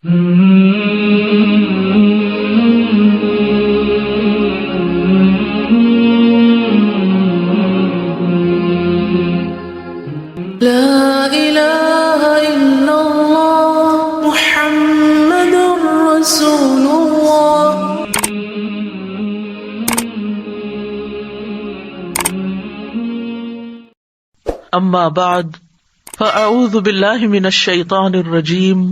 لا الہ الا اللہ محمد رسول اللہ. اما بعد فاعوذ باللہ من الشیطان الرجیم.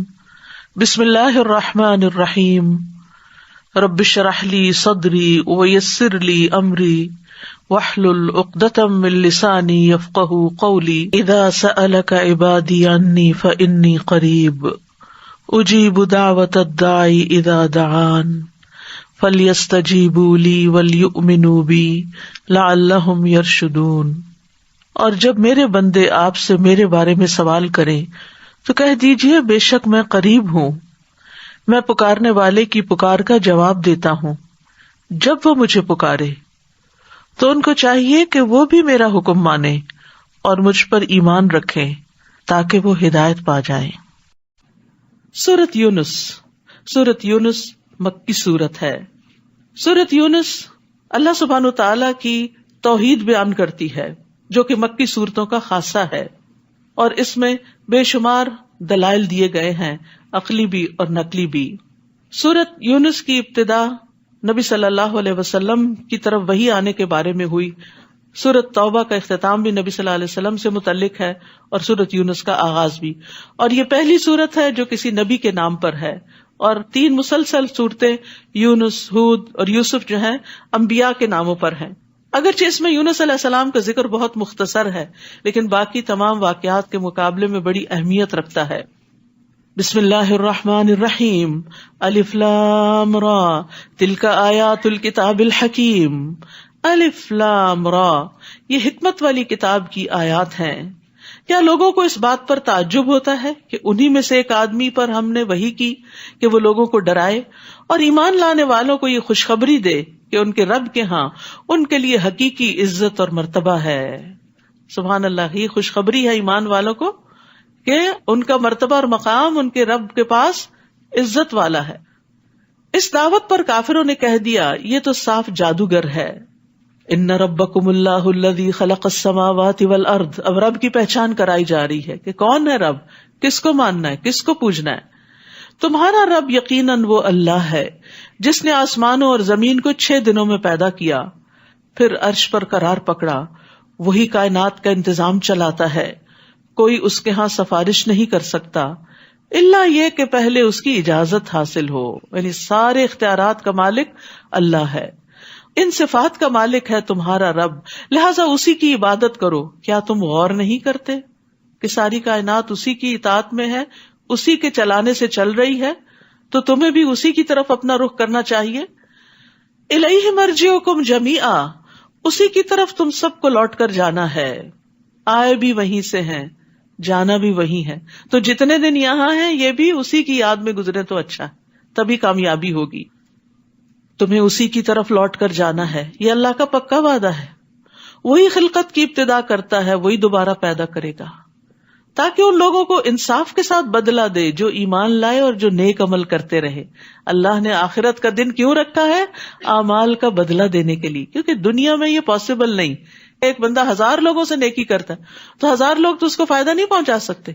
بسم اللہ الرحمن الرحیم. رب اشرح لی صدری ویسر لی امری واحلل عقدۃ من لسانی یفقہوا قولی. اذا سألک عبادی عنی فانی قریب اجیب دعوۃ الداعی اذا دعان فلیستجیبوا لی ولیؤمنوا بی لعلہم یرشدون. اور جب میرے بندے آپ سے میرے بارے میں سوال کریں تو کہہ دیجئے بے شک میں قریب ہوں، میں پکارنے والے کی پکار کا جواب دیتا ہوں. جب وہ مجھے پکارے تو ان کو چاہیے کہ وہ بھی میرا حکم مانیں اور مجھ پر ایمان رکھیں تاکہ وہ ہدایت پا جائیں. سورۃ یونس. سورۃ یونس مکی سورت ہے. سورۃ یونس اللہ سبحانہ وتعالی کی توحید بیان کرتی ہے جو کہ مکی صورتوں کا خاصہ ہے، اور اس میں بے شمار دلائل دیے گئے ہیں، عقلی بھی اور نقلی بھی. سورۃ یونس کی ابتدا نبی صلی اللہ علیہ وسلم کی طرف وحی آنے کے بارے میں ہوئی. سورۃ توبہ کا اختتام بھی نبی صلی اللہ علیہ وسلم سے متعلق ہے اور سورۃ یونس کا آغاز بھی. اور یہ پہلی سورت ہے جو کسی نبی کے نام پر ہے، اور 3 مسلسل سورتیں یونس، ہود اور یوسف جو ہیں انبیاء کے ناموں پر ہیں. اگرچہ اس میں یونس علیہ السلام کا ذکر بہت مختصر ہے، لیکن باقی تمام واقعات کے مقابلے میں بڑی اہمیت رکھتا ہے. بسم اللہ الرحمن الرحیم. الف لام را تلک آیات الکتاب الحکیم. الف لام را، یہ حکمت والی کتاب کی آیات ہیں. کیا لوگوں کو اس بات پر تعجب ہوتا ہے کہ انہی میں سے ایک آدمی پر ہم نے وحی کی کہ وہ لوگوں کو ڈرائے اور ایمان لانے والوں کو یہ خوشخبری دے کہ ان کے رب کے ہاں ان کے لیے حقیقی عزت اور مرتبہ ہے. سبحان اللہ، یہ خوشخبری ہے ایمان والوں کو کہ ان کا مرتبہ اور مقام ان کے رب کے پاس عزت والا ہے. اس دعوت پر کافروں نے کہہ دیا یہ تو صاف جادوگر ہے. ان ربکم اللہ الذی خلق السماوات والارض. اب رب کی پہچان کرائی جا رہی ہے کہ کون ہے رب، کس کو ماننا ہے، کس کو پوجنا ہے. تمہارا رب یقیناً وہ اللہ ہے جس نے آسمانوں اور زمین کو 6 دنوں میں پیدا کیا، پھر عرش پر قرار پکڑا. وہی کائنات کا انتظام چلاتا ہے، کوئی اس کے ہاں سفارش نہیں کر سکتا الا یہ کہ پہلے اس کی اجازت حاصل ہو. یعنی سارے اختیارات کا مالک اللہ ہے. ان صفات کا مالک ہے تمہارا رب، لہذا اسی کی عبادت کرو. کیا تم غور نہیں کرتے کہ ساری کائنات اسی کی اطاعت میں ہے، اسی کے چلانے سے چل رہی ہے، تو تمہیں بھی اسی کی طرف اپنا رخ کرنا چاہیے. الیہ مرجعکم جمیعا، اسی کی طرف تم سب کو لوٹ کر جانا ہے. آئے بھی وہیں سے ہیں، جانا بھی وہی ہے، تو جتنے دن یہاں ہیں یہ بھی اسی کی یاد میں گزرے تو اچھا ہے، تبھی کامیابی ہوگی. تمہیں اسی کی طرف لوٹ کر جانا ہے، یہ اللہ کا پکا وعدہ ہے. وہی خلقت کی ابتدا کرتا ہے، وہی دوبارہ پیدا کرے گا، تاکہ ان لوگوں کو انصاف کے ساتھ بدلہ دے جو ایمان لائے اور جو نیک عمل کرتے رہے. اللہ نے آخرت کا دن کیوں رکھا ہے؟ اعمال کا بدلہ دینے کے لیے، کیونکہ دنیا میں یہ پاسبل نہیں. ایک بندہ 1000 لوگوں سے نیکی کرتا ہے تو 1000 لوگ تو اس کو فائدہ نہیں پہنچا سکتے،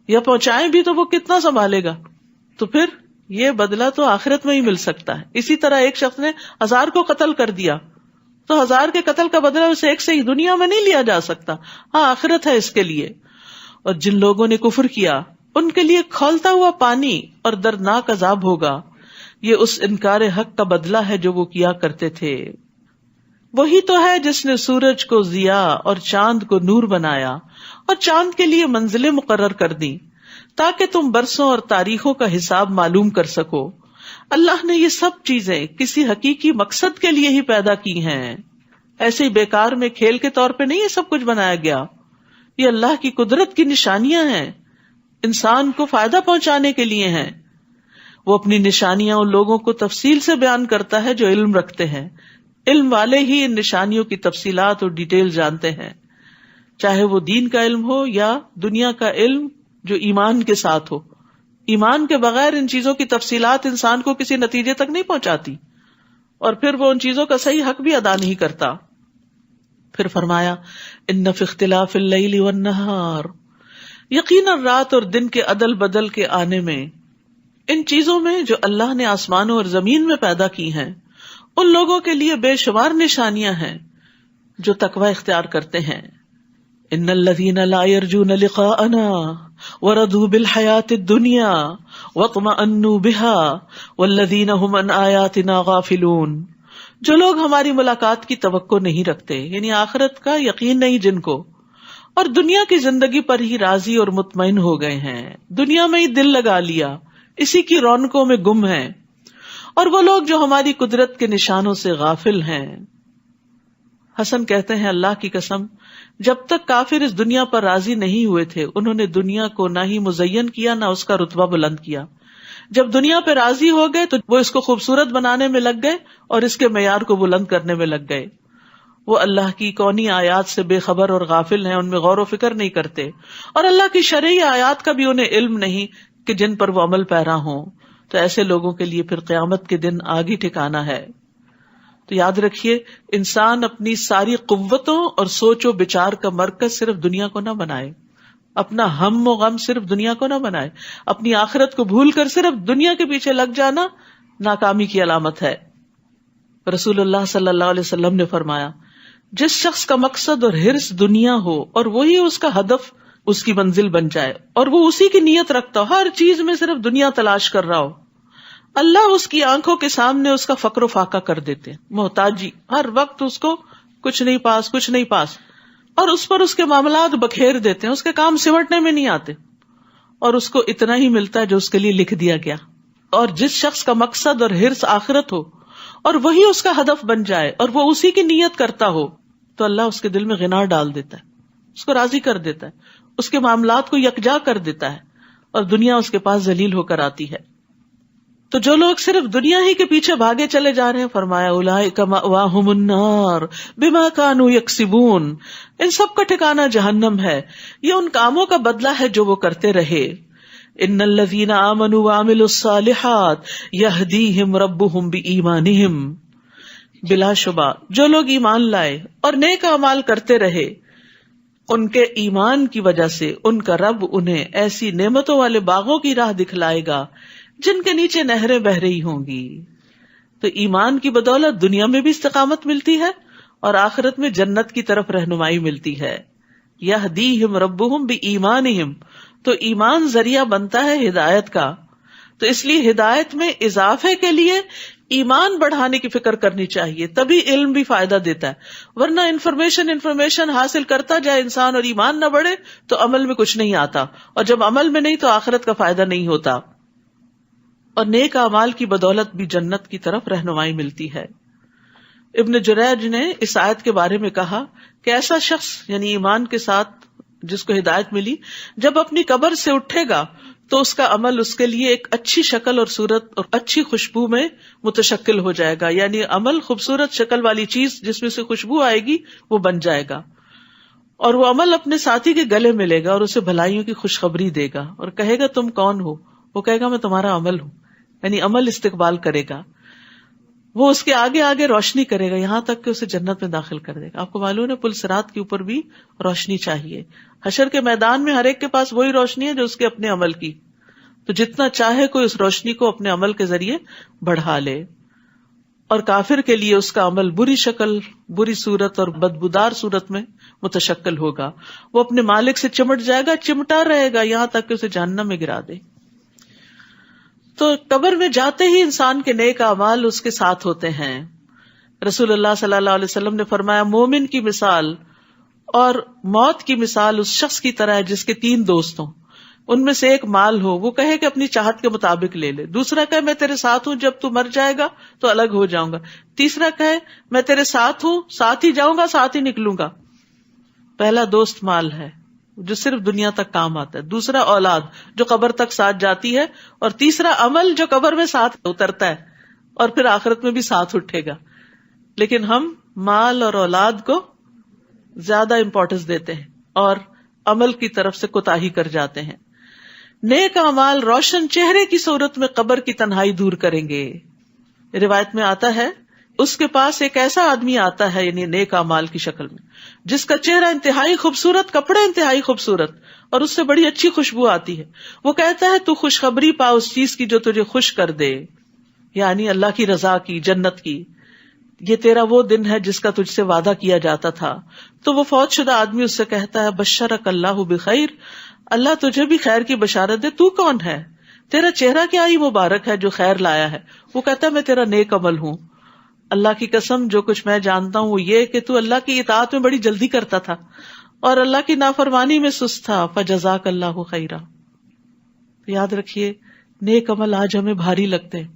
یا پہنچائیں بھی تو وہ کتنا سنبھالے گا. تو پھر یہ بدلہ تو آخرت میں ہی مل سکتا ہے. اسی طرح ایک شخص نے 1000 کو قتل کر دیا تو 1000 کے قتل کا بدلہ اسے ایک سے ہی دنیا میں نہیں لیا جا سکتا، ہاں آخرت ہے اس کے لیے. اور جن لوگوں نے کفر کیا ان کے لیے کھولتا ہوا پانی اور دردناک عذاب ہوگا. یہ اس انکار حق کا بدلہ ہے جو وہ کیا کرتے تھے. وہی تو ہے جس نے سورج کو ضیاء اور چاند کو نور بنایا اور چاند کے لیے منزلیں مقرر کر دی تاکہ تم برسوں اور تاریخوں کا حساب معلوم کر سکو. اللہ نے یہ سب چیزیں کسی حقیقی مقصد کے لیے ہی پیدا کی ہیں، ایسے ہی بیکار میں کھیل کے طور پہ نہیں یہ سب کچھ بنایا گیا. یہ اللہ کی قدرت کی نشانیاں ہیں، انسان کو فائدہ پہنچانے کے لیے ہیں. وہ اپنی نشانیاں ان لوگوں کو تفصیل سے بیان کرتا ہے جو علم رکھتے ہیں. علم والے ہی ان نشانیوں کی تفصیلات اور ڈیٹیل جانتے ہیں، چاہے وہ دین کا علم ہو یا دنیا کا علم جو ایمان کے ساتھ ہو. ایمان کے بغیر ان چیزوں کی تفصیلات انسان کو کسی نتیجے تک نہیں پہنچاتی، اور پھر وہ ان چیزوں کا صحیح حق بھی ادا نہیں کرتا. پھر فرمایا ان فی اختلاف اللیل والنہار، یقیناً رات اور دن کے عدل بدل کے آنے میں، ان چیزوں میں جو اللہ نے آسمانوں اور زمین میں پیدا کی ہیں، ان لوگوں کے لیے بے شمار نشانیاں ہیں جو تقوی اختیار کرتے ہیں. ان الذین لا یرجون لقاءنا ورضوا بالحیاۃ الدنیا واطمأنوا بها والذین هم عن آیاتنا غافلون، جو لوگ ہماری ملاقات کی توقع نہیں رکھتے، یعنی آخرت کا یقین نہیں جن کو، اور دنیا کی زندگی پر ہی راضی اور مطمئن ہو گئے ہیں، دنیا میں ہی دل لگا لیا، اسی کی رونقوں میں گم ہیں، اور وہ لوگ جو ہماری قدرت کے نشانوں سے غافل ہیں. حسن کہتے ہیں اللہ کی قسم، جب تک کافر اس دنیا پر راضی نہیں ہوئے تھے انہوں نے دنیا کو نہ ہی مزین کیا نہ اس کا رتبہ بلند کیا. جب دنیا پہ راضی ہو گئے تو وہ اس کو خوبصورت بنانے میں لگ گئے اور اس کے معیار کو بلند کرنے میں لگ گئے. وہ اللہ کی کونی آیات سے بے خبر اور غافل ہیں، ان میں غور و فکر نہیں کرتے، اور اللہ کی شرعی آیات کا بھی انہیں علم نہیں کہ جن پر وہ عمل پیرا ہوں. تو ایسے لوگوں کے لیے پھر قیامت کے دن آگے ٹھکانا ہے. تو یاد رکھیے، انسان اپنی ساری قوتوں اور سوچ و بچار کا مرکز صرف دنیا کو نہ بنائے، اپنا ہم و غم صرف دنیا کو نہ بنائے، اپنی آخرت کو بھول کر صرف دنیا کے پیچھے لگ جانا ناکامی کی علامت ہے. رسول اللہ صلی اللہ علیہ وسلم نے فرمایا، جس شخص کا مقصد اور حرص دنیا ہو اور وہی اس کا ہدف، اس کی منزل بن جائے، اور وہ اسی کی نیت رکھتا ہو، ہر چیز میں صرف دنیا تلاش کر رہا ہو، اللہ اس کی آنکھوں کے سامنے اس کا فقر و فاقہ کر دیتے، محتاجی، ہر وقت اس کو کچھ نہیں پاس، اور اس پر اس کے معاملات بکھیر دیتے ہیں، اس کے کام سمٹنے میں نہیں آتے، اور اس کو اتنا ہی ملتا ہے جو اس کے لیے لکھ دیا گیا. اور جس شخص کا مقصد اور حرص آخرت ہو اور وہی اس کا ہدف بن جائے اور وہ اسی کی نیت کرتا ہو، تو اللہ اس کے دل میں غنا ڈال دیتا ہے، اس کو راضی کر دیتا ہے، اس کے معاملات کو یکجا کر دیتا ہے، اور دنیا اس کے پاس ذلیل ہو کر آتی ہے. تو جو لوگ صرف دنیا ہی کے پیچھے بھاگے چلے جا رہے ہیں، فرمایا اولئک مأواہم النار بما کانوا یکسبون، ان سب کا ٹھکانہ جہنم ہے، یہ ان کاموں کا بدلہ ہے جو وہ کرتے رہے. ان الذین آمنوا وعملوا الصالحات یہدیہم ربہم بایمانہم، بلا شبہ جو لوگ ایمان لائے اور نیک اعمال کرتے رہے، ان کے ایمان کی وجہ سے ان کا رب انہیں ایسی نعمتوں والے باغوں کی راہ دکھلائے گا جن کے نیچے نہریں بہہ رہی ہوں گی. تو ایمان کی بدولت دنیا میں بھی استقامت ملتی ہے اور آخرت میں جنت کی طرف رہنمائی ملتی ہے. یہدیہم ربہم بایمانہم، تو ایمان ذریعہ بنتا ہے ہدایت کا، تو اس لیے ہدایت میں اضافے کے لیے ایمان بڑھانے کی فکر کرنی چاہیے، تبھی علم بھی فائدہ دیتا ہے. ورنہ انفارمیشن حاصل کرتا جائے انسان اور ایمان نہ بڑھے تو عمل میں کچھ نہیں آتا، اور جب عمل میں نہیں تو آخرت کا فائدہ نہیں ہوتا. اور نیک اعمال کی بدولت بھی جنت کی طرف رہنمائی ملتی ہے. ابن جریج نے اس آیت کے بارے میں کہا کہ ایسا شخص، یعنی ایمان کے ساتھ جس کو ہدایت ملی، جب اپنی قبر سے اٹھے گا تو اس کا عمل اس کے لیے ایک اچھی شکل اور صورت اور اچھی خوشبو میں متشکل ہو جائے گا. یعنی عمل خوبصورت شکل والی چیز جس میں سے خوشبو آئے گی وہ بن جائے گا، اور وہ عمل اپنے ساتھی کے گلے ملے گا اور اسے بھلائیوں کی خوشخبری دے گا اور کہے گا تم کون ہو؟ وہ کہے گا میں تمہارا عمل ہوں. یعنی عمل استقبال کرے گا، وہ اس کے آگے آگے روشنی کرے گا یہاں تک کہ اسے جنت میں داخل کر دے گا. آپ کو معلوم ہے پل صراط کے اوپر بھی روشنی چاہیے. حشر کے میدان میں ہر ایک کے پاس وہی روشنی ہے جو اس کے اپنے عمل کی، تو جتنا چاہے کوئی اس روشنی کو اپنے عمل کے ذریعے بڑھا لے. اور کافر کے لیے اس کا عمل بری شکل، بری صورت اور بدبودار صورت میں متشکل ہوگا. وہ اپنے مالک سے چمٹ جائے گا، چمٹا رہے گا یہاں تک کہ اسے جہنم میں گرا دے. تو قبر میں جاتے ہی انسان کے نیک اعمال اس کے ساتھ ہوتے ہیں. رسول اللہ صلی اللہ علیہ وسلم نے فرمایا، مومن کی مثال اور موت کی مثال اس شخص کی طرح ہے جس کے 3 دوست ہوں. ان میں سے ایک مال ہو، وہ کہے کہ اپنی چاہت کے مطابق لے لے. دوسرا کہے میں تیرے ساتھ ہوں، جب تو مر جائے گا تو الگ ہو جاؤں گا. تیسرا کہے میں تیرے ساتھ ہوں، ساتھ ہی جاؤں گا، ساتھ ہی نکلوں گا. پہلا دوست مال ہے جو صرف دنیا تک کام آتا ہے، دوسرا اولاد جو قبر تک ساتھ جاتی ہے، اور تیسرا عمل جو قبر میں ساتھ اترتا ہے اور پھر آخرت میں بھی ساتھ اٹھے گا. لیکن ہم مال اور اولاد کو زیادہ امپورٹنس دیتے ہیں اور عمل کی طرف سے کوتاہی کر جاتے ہیں. نیک اعمال روشن چہرے کی صورت میں قبر کی تنہائی دور کریں گے. روایت میں آتا ہے اس کے پاس ایک ایسا آدمی آتا ہے یعنی نیک اعمال کی شکل میں جس کا چہرہ انتہائی خوبصورت, کپڑے انتہائی خوبصورت اور اس سے بڑی اچھی خوشبو آتی ہے. وہ کہتا ہے تو خوشخبری پا اس چیز کی جو تجھے خوش کر دے, یعنی اللہ کی رضا کی, جنت کی. یہ تیرا وہ دن ہے جس کا تجھ سے وعدہ کیا جاتا تھا. تو وہ فوت شدہ آدمی اس سے کہتا ہے بشرک اللہ بخیر, اللہ تجھے بھی خیر کی بشارت دے. تو کون ہے؟ تیرا چہرہ کیا ہی مبارک ہے جو خیر لایا ہے. وہ کہتا ہے میں تیرا نیک عمل ہوں. اللہ کی قسم جو کچھ میں جانتا ہوں وہ یہ کہ تو اللہ کی اطاعت میں بڑی جلدی کرتا تھا اور اللہ کی نافرمانی میں سست تھا. فجزاک اللہ خیرا. یاد رکھیے نیک عمل آج ہمیں بھاری لگتے ہیں.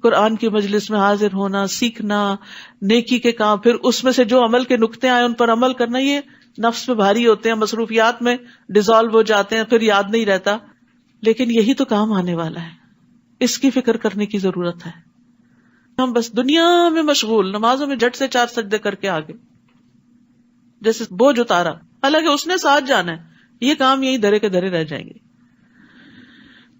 قرآن کی مجلس میں حاضر ہونا, سیکھنا, نیکی کے کام, پھر اس میں سے جو عمل کے نقطے آئے ان پر عمل کرنا, یہ نفس میں بھاری ہوتے ہیں, مصروفیات میں ڈیزالو ہو جاتے ہیں, پھر یاد نہیں رہتا. لیکن یہی تو کام آنے والا ہے, اس کی فکر کرنے کی ضرورت ہے. ہم بس دنیا میں مشغول, نمازوں میں جھٹ سے 4 سجدے کر کے آگے جیسے بوجھ اتارا, حالانکہ اس نے ساتھ جانا ہے. یہ کام یہی دھرے کے دھرے رہ جائیں گے.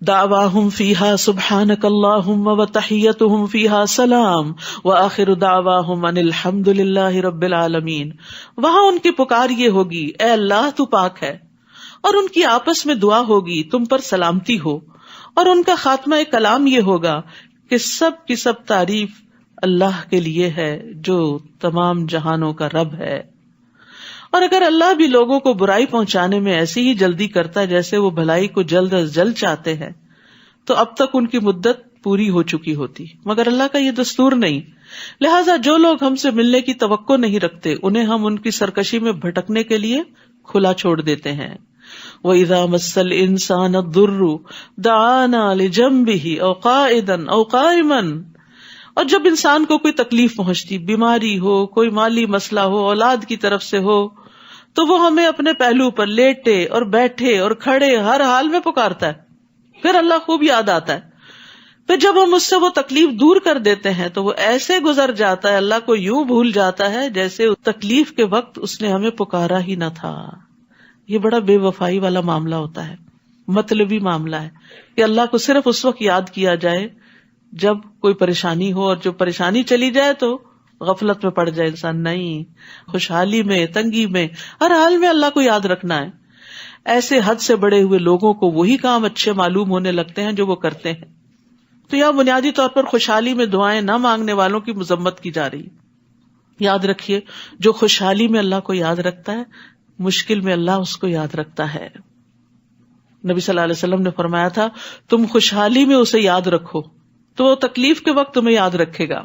دعواہم فیہا سبحانک اللہم وتحیتہم فیہا سلام وآخر دعواہم ان الحمد للہ رب العالمین. وہاں ان کی پکار یہ ہوگی اے اللہ تو پاک ہے, اور ان کی آپس میں دعا ہوگی تم پر سلامتی ہو, اور ان کا خاتمہ کلام یہ ہوگا کہ سب کی سب تعریف اللہ کے لیے ہے جو تمام جہانوں کا رب ہے. اور اگر اللہ بھی لوگوں کو برائی پہنچانے میں ایسی ہی جلدی کرتا ہے جیسے وہ بھلائی کو جلد از جلد چاہتے ہیں, تو اب تک ان کی مدت پوری ہو چکی ہوتی. مگر اللہ کا یہ دستور نہیں, لہٰذا جو لوگ ہم سے ملنے کی توقع نہیں رکھتے انہیں ہم ان کی سرکشی میں بھٹکنے کے لیے کھلا چھوڑ دیتے ہیں. وَإِذَا مَسَّ الْإِنسَانَ الضُّرُّ دَعَانَا لِجَنبِهِ أَوْ قَاعِدًا أَوْ قَائِمًا. اور جب انسان کو کوئی تکلیف پہنچتی, بیماری ہو, کوئی مالی مسئلہ ہو, اولاد کی طرف سے ہو, تو وہ ہمیں اپنے پہلو پر لیٹے اور بیٹھے اور کھڑے ہر حال میں پکارتا ہے. پھر اللہ خوب یاد آتا ہے. پھر جب ہم اس سے وہ تکلیف دور کر دیتے ہیں تو وہ ایسے گزر جاتا ہے, اللہ کو یوں بھول جاتا ہے جیسے تکلیف کے وقت اس نے ہمیں پکارا ہی نہ تھا. یہ بڑا بے وفائی والا معاملہ ہوتا ہے, مطلبی معاملہ ہے کہ اللہ کو صرف اس وقت یاد کیا جائے جب کوئی پریشانی ہو, اور جو پریشانی چلی جائے تو غفلت میں پڑ جائے انسان. نہیں, خوشحالی میں, تنگی میں, ہر حال میں اللہ کو یاد رکھنا ہے. ایسے حد سے بڑے ہوئے لوگوں کو وہی کام اچھے معلوم ہونے لگتے ہیں جو وہ کرتے ہیں. تو یہاں بنیادی طور پر خوشحالی میں دعائیں نہ مانگنے والوں کی مذمت کی جا رہی. یاد رکھیے جو خوشحالی میں اللہ کو یاد رکھتا ہے, مشکل میں اللہ اس کو یاد رکھتا ہے. نبی صلی اللہ علیہ وسلم نے فرمایا تھا تم خوشحالی میں اسے یاد رکھو تو وہ تکلیف کے وقت تمہیں یاد رکھے گا.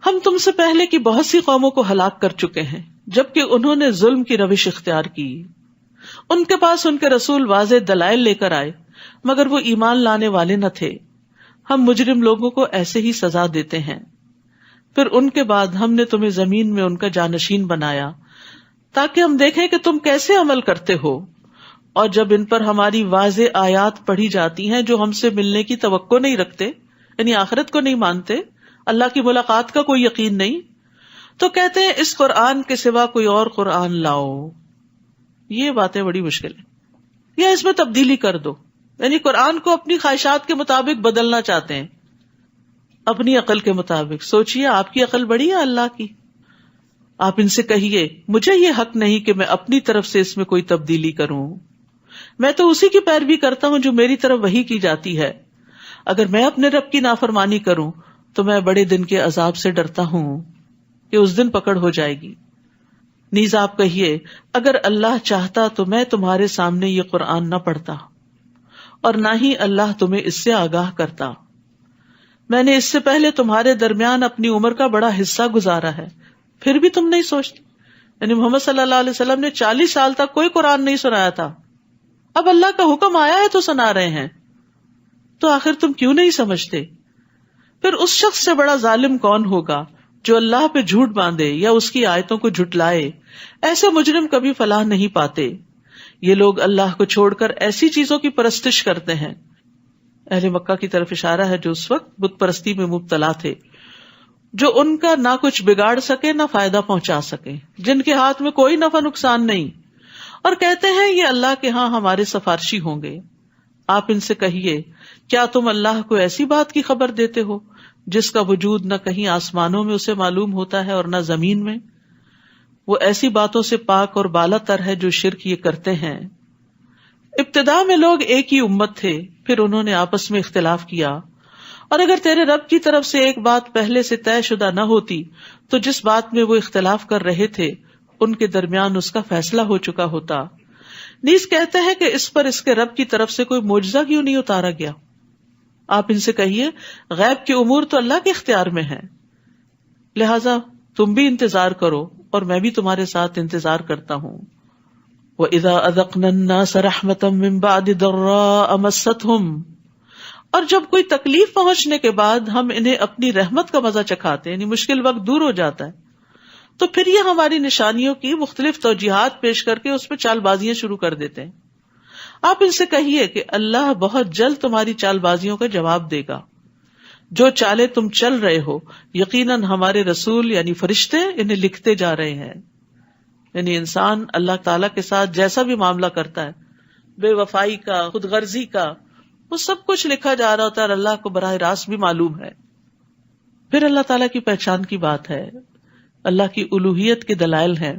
ہم تم سے پہلے کی بہت سی قوموں کو ہلاک کر چکے ہیں جبکہ انہوں نے ظلم کی روش اختیار کی. ان کے پاس ان کے رسول واضح دلائل لے کر آئے مگر وہ ایمان لانے والے نہ تھے. ہم مجرم لوگوں کو ایسے ہی سزا دیتے ہیں. پھر ان کے بعد ہم نے تمہیں زمین میں ان کا جانشین بنایا تاکہ ہم دیکھیں کہ تم کیسے عمل کرتے ہو. اور جب ان پر ہماری واضح آیات پڑھی جاتی ہیں جو ہم سے ملنے کی توقع نہیں رکھتے, یعنی آخرت کو نہیں مانتے, اللہ کی ملاقات کا کوئی یقین نہیں, تو کہتے ہیں اس قرآن کے سوا کوئی اور قرآن لاؤ. یہ باتیں بڑی مشکل ہے. یا اس میں تبدیلی کر دو, یعنی قرآن کو اپنی خواہشات کے مطابق بدلنا چاہتے ہیں, اپنی عقل کے مطابق. سوچئے آپ کی عقل بڑی ہے اللہ کی. آپ ان سے کہیے مجھے یہ حق نہیں کہ میں اپنی طرف سے اس میں کوئی تبدیلی کروں, میں تو اسی کی پیروی کرتا ہوں جو میری طرف وحی کی جاتی ہے. اگر میں اپنے رب کی نافرمانی کروں تو میں بڑے دن کے عذاب سے ڈرتا ہوں کہ اس دن پکڑ ہو جائے گی. نیز آپ کہیے اگر اللہ چاہتا تو میں تمہارے سامنے یہ قرآن نہ پڑھتا اور نہ ہی اللہ تمہیں اس سے آگاہ کرتا. میں نے اس سے پہلے تمہارے درمیان اپنی عمر کا بڑا حصہ گزارا ہے, پھر بھی تم نہیں سوچتے. یعنی محمد صلی اللہ علیہ وسلم نے 40 سال تک کوئی قرآن نہیں سنایا تھا, اب اللہ کا حکم آیا ہے تو سنا رہے ہیں, تو آخر تم کیوں نہیں سمجھتے؟ پھر اس شخص سے بڑا ظالم کون ہوگا جو اللہ پہ جھوٹ باندھے یا اس کی آیتوں کو جھٹلائے. ایسے مجرم کبھی فلاح نہیں پاتے. یہ لوگ اللہ کو چھوڑ کر ایسی چیزوں کی پرستش کرتے ہیں. اہل مکہ کی طرف اشارہ ہے جو اس وقت بت پرستی میں مبتلا تھے, جو ان کا نہ کچھ بگاڑ سکے نہ فائدہ پہنچا سکے, جن کے ہاتھ میں کوئی نفع نقصان نہیں, اور کہتے ہیں یہ اللہ کے ہاں ہمارے سفارشی ہوں گے. آپ ان سے کہیے کیا تم اللہ کو ایسی بات کی خبر دیتے ہو جس کا وجود نہ کہیں آسمانوں میں اسے معلوم ہوتا ہے اور نہ زمین میں؟ وہ ایسی باتوں سے پاک اور بالا تر ہے جو شرک یہ کرتے ہیں. ابتدا میں لوگ ایک ہی امت تھے، پھر انہوں نے آپس میں اختلاف کیا، اور اگر تیرے رب کی طرف سے ایک بات پہلے سے طے شدہ نہ ہوتی تو جس بات میں وہ اختلاف کر رہے تھے ان کے درمیان اس کا فیصلہ ہو چکا ہوتا. نیز کہتے ہیں کہ اس پر اس کے رب کی طرف سے کوئی معجزہ کیوں نہیں اتارا گیا؟ آپ ان سے کہیے غیب کے امور تو اللہ کے اختیار میں ہیں، لہذا تم بھی انتظار کرو اور میں بھی تمہارے ساتھ انتظار کرتا ہوں. وَإِذَا أَذَقْنَا النَّاسَ رَحْمَةً مِّن بَعْدِ ضَرَّاءَ مَسَّتْهُمْ، اور جب کوئی تکلیف پہنچنے کے بعد ہم انہیں اپنی رحمت کا مزہ چکھاتے ہیں، یعنی مشکل وقت دور ہو جاتا ہے، تو پھر یہ ہماری نشانیوں کی مختلف توجیحات پیش کر کے اس پہ چال بازیاں شروع کر دیتے ہیں. آپ ان سے کہیے کہ اللہ بہت جلد تمہاری چال بازیوں کا جواب دے گا. جو چالے تم چل رہے ہو یقیناً ہمارے رسول یعنی فرشتے انہیں لکھتے جا رہے ہیں. یعنی انسان اللہ تعالیٰ کے ساتھ جیسا بھی معاملہ کرتا ہے، بے وفائی کا، خود غرضی کا، وہ سب کچھ لکھا جا رہا ہوتا ہے اور اللہ کو براہ راست بھی معلوم ہے. پھر اللہ تعالیٰ کی پہچان کی بات ہے، اللہ کی الوہیت کے دلائل ہیں.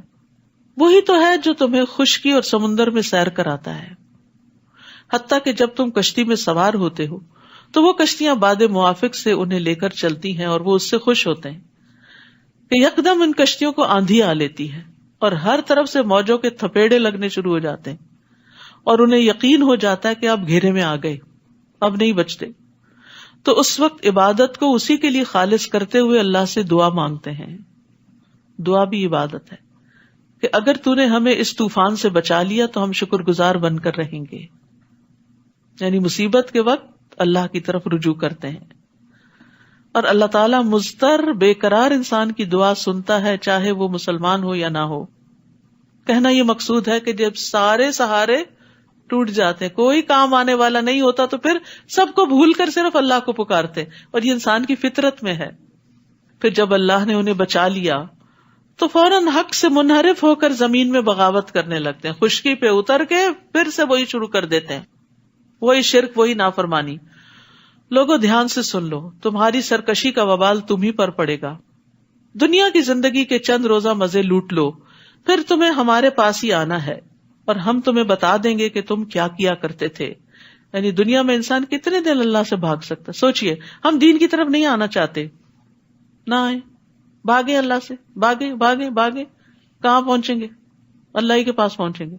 وہی تو ہے جو تمہیں خشکی اور سمندر میں سیر کراتا ہے، حتیٰ کہ جب تم کشتی میں سوار ہوتے ہو تو وہ کشتیاں باد موافق سے انہیں لے کر چلتی ہیں اور وہ اس سے خوش ہوتے ہیں کہ یکدم ان کشتیوں کو آندھی آ لیتی ہے اور ہر طرف سے موجوں کے تھپیڑے لگنے شروع ہو جاتے ہیں اور انہیں یقین ہو جاتا ہے کہ اب گھیرے میں آ گئے، اب نہیں بچتے. تو اس وقت عبادت کو اسی کے لیے خالص کرتے ہوئے اللہ سے دعا مانگتے ہیں. دعا بھی عبادت ہے کہ اگر تو نے ہمیں اس طوفان سے بچا لیا تو ہم شکر گزار بن کر رہیں گے. یعنی مصیبت کے وقت اللہ کی طرف رجوع کرتے ہیں. اور اللہ تعالیٰ مضطر بے قرار انسان کی دعا سنتا ہے، چاہے وہ مسلمان ہو یا نہ ہو. کہنا یہ مقصود ہے کہ جب سارے سہارے ٹوٹ جاتے ہیں، کوئی کام آنے والا نہیں ہوتا، تو پھر سب کو بھول کر صرف اللہ کو پکارتے، اور یہ انسان کی فطرت میں ہے. پھر جب اللہ نے انہیں بچا لیا تو فوراً حق سے منحرف ہو کر زمین میں بغاوت کرنے لگتے ہیں، خشکی پہ اتر کے پھر سے وہی شروع کر دیتے ہیں، وہی شرک، وہی نافرمانی. لوگوں دھیان سے سن لو، تمہاری سرکشی کا وبال تم ہی پر پڑے گا. دنیا کی زندگی کے چند روزہ مزے لوٹ لو، پھر تمہیں ہمارے پاس ہی آنا ہے اور ہم تمہیں بتا دیں گے کہ تم کیا کیا کرتے تھے. یعنی دنیا میں انسان کتنے دن اللہ سے بھاگ سکتا؟ سوچئے، ہم دین کی طرف نہیں آنا چاہتے، نہ آئے، بھاگے اللہ سے، بھاگے بھاگے بھاگے، کہاں پہنچیں گے؟ اللہ ہی کے پاس پہنچیں گے.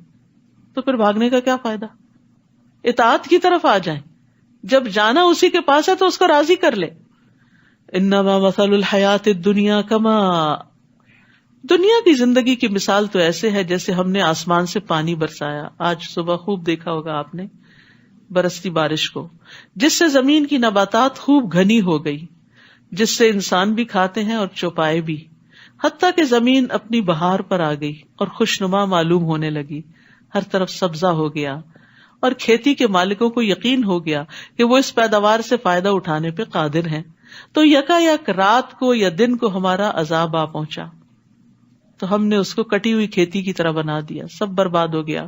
تو پھر بھاگنے کا کیا فائدہ؟ اطاعت کی طرف آ جائیں، جب جانا اسی کے پاس ہے تو اس کو راضی کر لے. انما مثل الحیات الدنیا کما، دنیا کی زندگی کی مثال تو ایسے ہے جیسے ہم نے آسمان سے پانی برسایا. آج صبح خوب دیکھا ہوگا آپ نے برستی بارش کو، جس سے زمین کی نباتات خوب گھنی ہو گئی، جس سے انسان بھی کھاتے ہیں اور چوپائے بھی، حتیٰ کہ زمین اپنی بہار پر آ گئی اور خوشنما معلوم ہونے لگی، ہر طرف سبزہ ہو گیا، اور کھیتی کے مالکوں کو یقین ہو گیا کہ وہ اس پیداوار سے فائدہ اٹھانے پہ قادر ہیں. تو یکا یک رات کو یا دن کو ہمارا عذاب آ پہنچا، تو ہم نے اس کو کٹی ہوئی کھیتی کی طرح بنا دیا، سب برباد ہو گیا.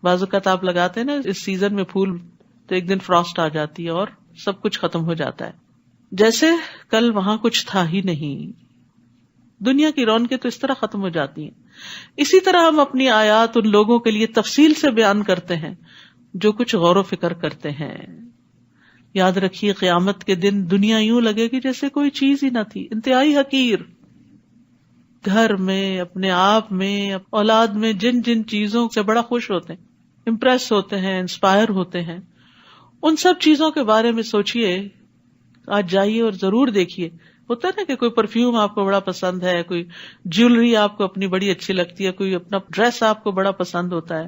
بعض اوقات آپ لگاتے ہیں نا اس سیزن میں پھول، تو ایک دن فراسٹ آ جاتی ہے اور سب کچھ ختم ہو جاتا ہے، جیسے کل وہاں کچھ تھا ہی نہیں. دنیا کی رونقیں تو اس طرح ختم ہو جاتی ہیں. اسی طرح ہم اپنی آیات ان لوگوں کے لیے تفصیل سے بیان کرتے ہیں جو کچھ غور و فکر کرتے ہیں. یاد رکھیے قیامت کے دن دنیا یوں لگے گی جیسے کوئی چیز ہی نہ تھی، انتہائی حقیر. گھر میں، اپنے آپ میں، اولاد میں جن جن چیزوں سے بڑا خوش ہوتے ہیں، امپریس ہوتے ہیں، انسپائر ہوتے ہیں، ان سب چیزوں کے بارے میں سوچئے. آج جائیے اور ضرور دیکھیے. ہوتا ہے نا کہ کوئی پرفیوم آپ کو بڑا پسند ہے، کوئی جیولری آپ کو اپنی بڑی اچھی لگتی ہے، کوئی اپنا ڈریس آپ کو بڑا پسند ہوتا ہے،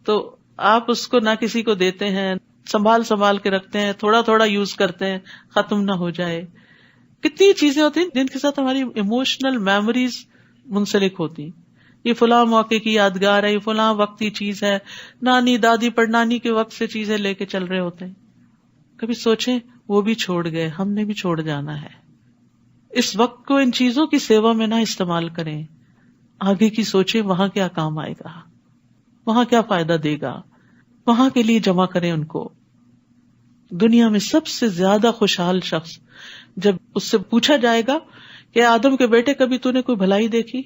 تو آپ اس کو نہ کسی کو دیتے ہیں، سنبھال کے رکھتے ہیں، تھوڑا تھوڑا یوز کرتے ہیں، ختم نہ ہو جائے. کتنی چیزیں ہوتی ہیں جن کے ساتھ ہماری ایموشنل میموریز منسلک ہوتی ہیں. یہ فلاں موقع کی یادگار ہے، یہ فلاں وقت کی چیز ہے، نانی دادی پڑنانی کے وقت سے چیزیں لے کے چل رہے ہوتے ہیں. کبھی سوچیں وہ بھی چھوڑ گئے، ہم نے بھی چھوڑ جانا ہے. اس وقت کو ان چیزوں کی سیوا میں نہ استعمال کریں، آگے کی سوچیں وہاں کیا کام آئے گا. وہاں کیا فائدہ دے گا؟ وہاں کے لیے جمع کریں ان کو. دنیا میں سب سے زیادہ خوشحال شخص جب اس سے پوچھا جائے گا کہ آدم کے بیٹے کبھی تو نے کوئی بھلائی دیکھی؟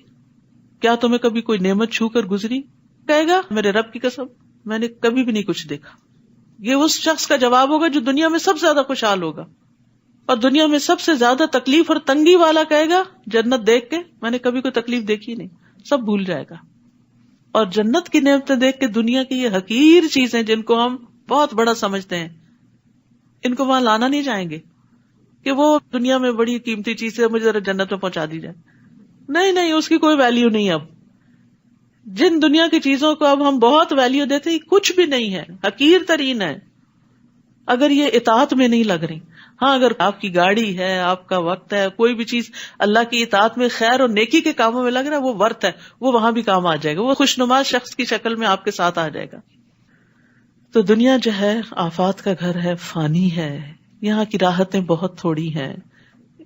کیا تمہیں کبھی کوئی نعمت چھو کر گزری؟ کہے گا میرے رب کی قسم میں نے کبھی بھی نہیں کچھ دیکھا. یہ اس شخص کا جواب ہوگا جو دنیا میں سب سے زیادہ خوشحال ہوگا. اور دنیا میں سب سے زیادہ تکلیف اور تنگی والا کہے گا جنت دیکھ کے میں نے کبھی کوئی تکلیف دیکھی نہیں، سب بھول جائے گا. اور جنت کی نعمتیں دیکھ کے دنیا کی یہ حقیر چیزیں جن کو ہم بہت بڑا سمجھتے ہیں، ان کو وہاں لانا نہیں چاہیں گے کہ وہ دنیا میں بڑی قیمتی چیز ہے مجھے ذرا جنت میں پہنچا دی جائے. نہیں، اس کی کوئی ویلیو نہیں. اب جن دنیا کی چیزوں کو اب ہم بہت ویلیو دیتے ہیں کچھ بھی نہیں ہے، حقیر ترین ہے اگر یہ اطاعت میں نہیں لگ رہی. ہاں اگر آپ کی گاڑی ہے، آپ کا وقت ہے، کوئی بھی چیز اللہ کی اطاعت میں خیر اور نیکی کے کاموں میں لگ رہا ہے وہ ورت ہے، وہ وہاں بھی کام آ جائے گا، وہ خوشنما شخص کی شکل میں آپ کے ساتھ آ جائے گا. تو دنیا جو ہے آفات کا گھر ہے، فانی ہے، یہاں کی راحتیں بہت تھوڑی ہیں،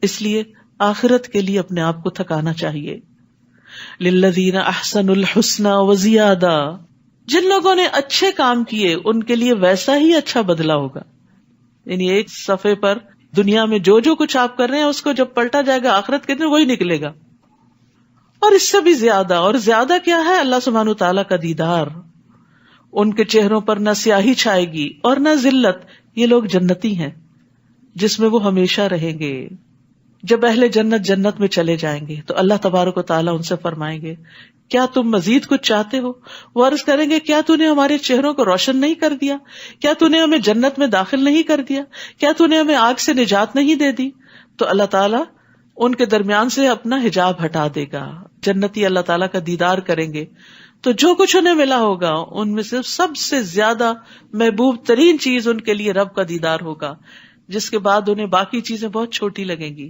اس لیے آخرت کے لیے اپنے آپ کو تھکانا چاہیے. للذین احسنوا الحسنى وزیادہ، جن لوگوں نے اچھے کام کیے ان کے لیے ویسا ہی اچھا بدلہ ہوگا. یعنی ایک صفحے پر دنیا میں جو کچھ آپ کر رہے ہیں اس کو جب پلٹا جائے گا آخرت کے دن وہی نکلے گا، اور اس سے بھی زیادہ. اور زیادہ کیا ہے؟ اللہ سبحانہ وتعالیٰ کا دیدار. ان کے چہروں پر نہ سیاہی چھائے گی اور نہ ذلت. یہ لوگ جنتی ہیں جس میں وہ ہمیشہ رہیں گے. جب اہل جنت جنت میں چلے جائیں گے تو اللہ تبارک و تعالیٰ ان سے فرمائیں گے کیا تم مزید کچھ چاہتے ہو؟ وہ عرض کریں گے کیا تو نے ہمارے چہروں کو روشن نہیں کر دیا؟ کیا تو نے ہمیں جنت میں داخل نہیں کر دیا؟ کیا تو نے ہمیں آگ سے نجات نہیں دے دی؟ تو اللہ تعالیٰ ان کے درمیان سے اپنا حجاب ہٹا دے گا. جنتی اللہ تعالیٰ کا دیدار کریں گے تو جو کچھ انہیں ملا ہوگا ان میں سے سب سے زیادہ محبوب ترین چیز ان کے لیے رب کا دیدار ہوگا، جس کے بعد انہیں باقی چیزیں بہت چھوٹی لگیں گی.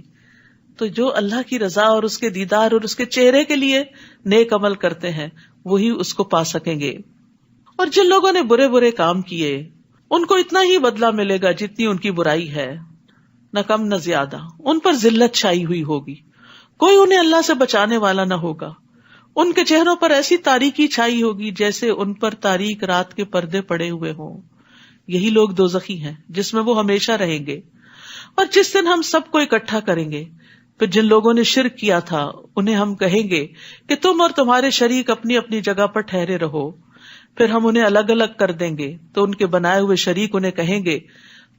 تو جو اللہ کی رضا اور اس کے دیدار اور اس کے چہرے کے لیے نیک عمل کرتے ہیں وہی اس کو پا سکیں گے. اور جن لوگوں نے برے برے کام کیے ان کو اتنا ہی بدلہ ملے گا جتنی ان کی برائی ہے، نہ کم نہ زیادہ. ان پر ذلت چھائی ہوئی ہوگی، کوئی انہیں اللہ سے بچانے والا نہ ہوگا. ان کے چہروں پر ایسی تاریکی چھائی ہوگی جیسے ان پر تاریک رات کے پردے پڑے ہوئے ہوں. یہی لوگ دوزخی ہیں جس میں وہ ہمیشہ رہیں گے. اور جس دن ہم سب کو اکٹھا کریں گے پھر جن لوگوں نے شرک کیا تھا انہیں ہم کہیں گے کہ تم اور تمہارے شریک اپنی اپنی جگہ پر ٹھہرے رہو. پھر ہم انہیں الگ الگ کر دیں گے تو ان کے بنائے ہوئے شریک انہیں کہیں گے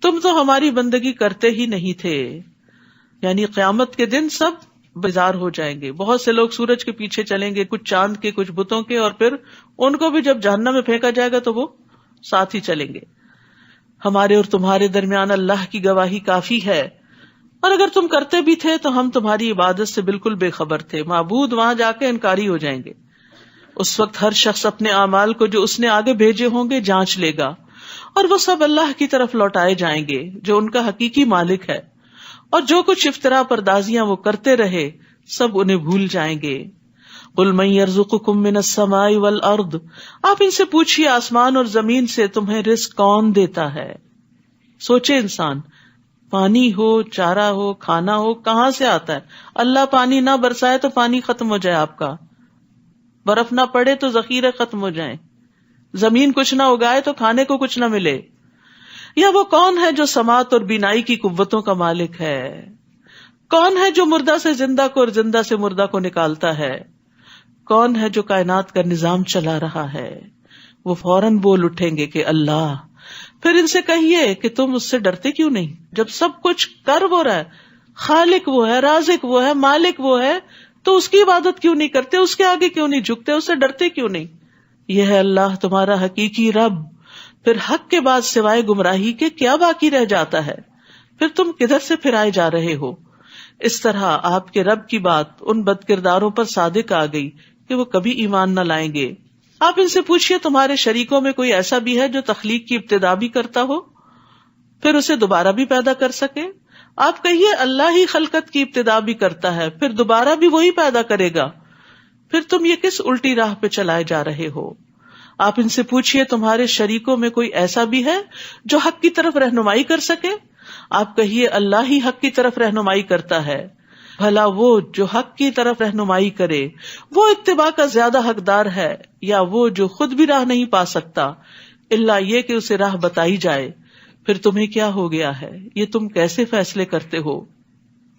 تم تو ہماری بندگی کرتے ہی نہیں تھے. یعنی قیامت کے دن سب بیزار ہو جائیں گے. بہت سے لوگ سورج کے پیچھے چلیں گے، کچھ چاند کے، کچھ بتوں کے، اور پھر ان کو بھی جب جہنم میں پھینکا جائے گا تو وہ ساتھ ہی چلیں گے. ہمارے اور تمہارے درمیان اللہ کی گواہی کافی ہے، اور اگر تم کرتے بھی تھے تو ہم تمہاری عبادت سے بالکل بے خبر تھے. معبود وہاں جا کے انکاری ہو جائیں گے. اس وقت ہر شخص اپنے اعمال کو جو اس نے آگے بھیجے ہوں گے جانچ لے گا، اور وہ سب اللہ کی طرف لوٹائے جائیں گے جو ان کا حقیقی مالک ہے. اور جو کچھ افطرا پردازیاں وہ کرتے رہے سب انہیں بھول جائیں گے. قل من یرزقکم من السماء والارض، آپ ان سے پوچھیے آسمان اور زمین سے تمہیں رزق کون دیتا ہے. سوچے انسان، پانی ہو، چارہ ہو، کھانا ہو، کہاں سے آتا ہے؟ اللہ پانی نہ برسائے تو پانی ختم ہو جائے، آپ کا برف نہ پڑے تو ذخیرے ختم ہو جائیں، زمین کچھ نہ اگائے تو کھانے کو کچھ نہ ملے. یا وہ کون ہے جو سماعت اور بینائی کی قوتوں کا مالک ہے؟ کون ہے جو مردہ سے زندہ کو اور زندہ سے مردہ کو نکالتا ہے؟ کون ہے جو کائنات کا نظام چلا رہا ہے؟ وہ فوراً بول اٹھیں گے کہ اللہ. پھر ان سے کہیے کہ تم اس سے ڈرتے کیوں نہیں جب سب کچھ کر وہ رہا ہے، خالق وہ ہے، رازق وہ ہے، مالک وہ ہے، تو اس کی عبادت کیوں نہیں کرتے، اس کے آگے کیوں نہیں جھکتے، اس سے ڈرتے کیوں نہیں؟ یہ ہے اللہ تمہارا حقیقی رب. پھر حق کے بعد سوائے گمراہی کے کیا باقی رہ جاتا ہے؟ پھر تم کدھر سے پھرائے جا رہے ہو؟ اس طرح آپ کے رب کی بات ان بد کرداروں پر صادق آ گئی کہ وہ کبھی ایمان نہ لائیں گے. آپ ان سے پوچھئے تمہارے شریکوں میں کوئی ایسا بھی ہے جو تخلیق کی ابتدا بھی کرتا ہو پھر اسے دوبارہ بھی پیدا کر سکے؟ آپ کہیے اللہ ہی خلقت کی ابتدا بھی کرتا ہے پھر دوبارہ بھی وہی پیدا کرے گا. پھر تم یہ کس الٹی راہ پہ چلائے جا رہے ہو؟ آپ ان سے پوچھئے تمہارے شریکوں میں کوئی ایسا بھی ہے جو حق کی طرف رہنمائی کر سکے؟ آپ کہیے اللہ ہی حق کی طرف رہنمائی کرتا ہے. بھلا وہ جو حق کی طرف رہنمائی کرے وہ اتباع کا زیادہ حقدار ہے یا وہ جو خود بھی راہ نہیں پا سکتا الا یہ کہ اسے راہ بتائی جائے؟ پھر تمہیں کیا ہو گیا ہے؟ یہ تم کیسے فیصلے کرتے ہو؟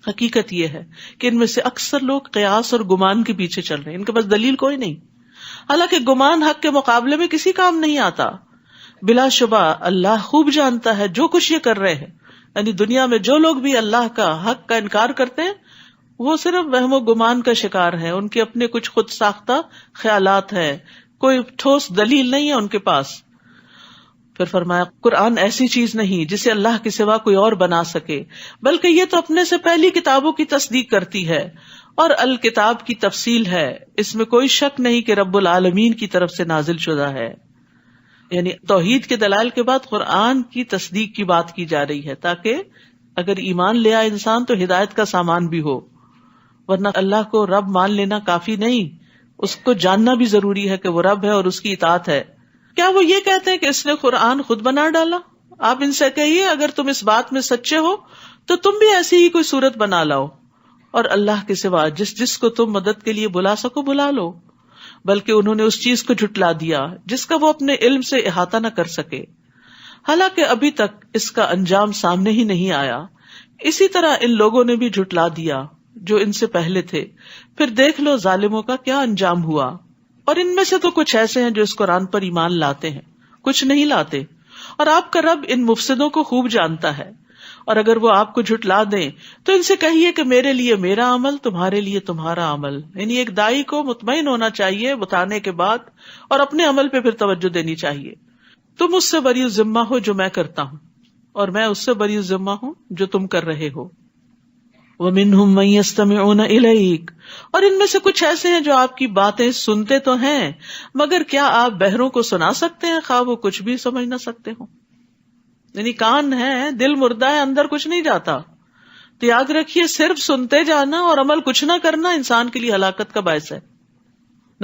حقیقت یہ ہے کہ ان میں سے اکثر لوگ قیاس اور گمان کے پیچھے چل رہے ہیں، ان کے پاس دلیل کوئی نہیں، حالانکہ گمان حق کے مقابلے میں کسی کام نہیں آتا۔ بلا شبہ اللہ خوب جانتا ہے جو کچھ یہ کر رہے ہیں، یعنی دنیا میں جو لوگ بھی اللہ کا حق کا انکار کرتے ہیں وہ صرف وہم و گمان کا شکار ہیں، ان کے اپنے کچھ خود ساختہ خیالات ہیں، کوئی ٹھوس دلیل نہیں ہے ان کے پاس۔ پھر فرمایا قرآن ایسی چیز نہیں جسے اللہ کے سوا کوئی اور بنا سکے، بلکہ یہ تو اپنے سے پہلی کتابوں کی تصدیق کرتی ہے اور الکتاب کی تفصیل ہے، اس میں کوئی شک نہیں کہ رب العالمین کی طرف سے نازل شدہ ہے۔ یعنی توحید کے دلائل کے بعد قرآن کی تصدیق کی بات کی جا رہی ہے، تاکہ اگر ایمان لے آئے انسان تو ہدایت کا سامان بھی ہو، ورنہ اللہ کو رب مان لینا کافی نہیں، اس کو جاننا بھی ضروری ہے کہ وہ رب ہے اور اس کی اطاعت ہے۔ کیا وہ یہ کہتے ہیں کہ اس نے قرآن خود بنا ڈالا؟ آپ ان سے کہیے اگر تم اس بات میں سچے ہو تو تم بھی ایسی ہی کوئی صورت بنا لاؤ اور اللہ کے سوا جس کو تم مدد کے لیے بلا سکو بلا لو۔ بلکہ انہوں نے اس چیز کو جھٹلا دیا جس کا وہ اپنے علم سے احاطہ نہ کر سکے، حالانکہ ابھی تک اس کا انجام سامنے ہی نہیں آیا۔ اسی طرح ان لوگوں نے بھی جھٹلا دیا جو ان سے پہلے تھے، پھر دیکھ لو ظالموں کا کیا انجام ہوا۔ اور ان میں سے تو کچھ ایسے ہیں جو اس قرآن پر ایمان لاتے ہیں، کچھ نہیں لاتے، اور آپ کا رب ان مفسدوں کو خوب جانتا ہے۔ اور اگر وہ آپ کو جھٹلا دیں تو ان سے کہیے کہ میرے لیے میرا عمل، تمہارے لیے تمہارا عمل۔ یعنی ایک دائی کو مطمئن ہونا چاہیے بتانے کے بعد، اور اپنے عمل پہ پھر توجہ دینی چاہیے۔ تم اس سے بری ذمہ ہو جو میں کرتا ہوں، اور میں اس سے بری ذمہ ہوں جو تم کر رہے ہو۔ وَمِنْهُمْ مَن يَسْتَمِعُونَ إِلَيْكَ، اور ان میں سے کچھ ایسے ہیں جو آپ کی باتیں سنتے تو ہیں مگر کیا آپ بہروں کو سنا سکتے ہیں، خواہ وہ کچھ بھی سمجھ نہ سکتے ہوں۔ یعنی کان ہے، دل مردہ ہے، اندر کچھ نہیں جاتا۔ تو یاد رکھیے صرف سنتے جانا اور عمل کچھ نہ کرنا انسان کے لیے ہلاکت کا باعث ہے۔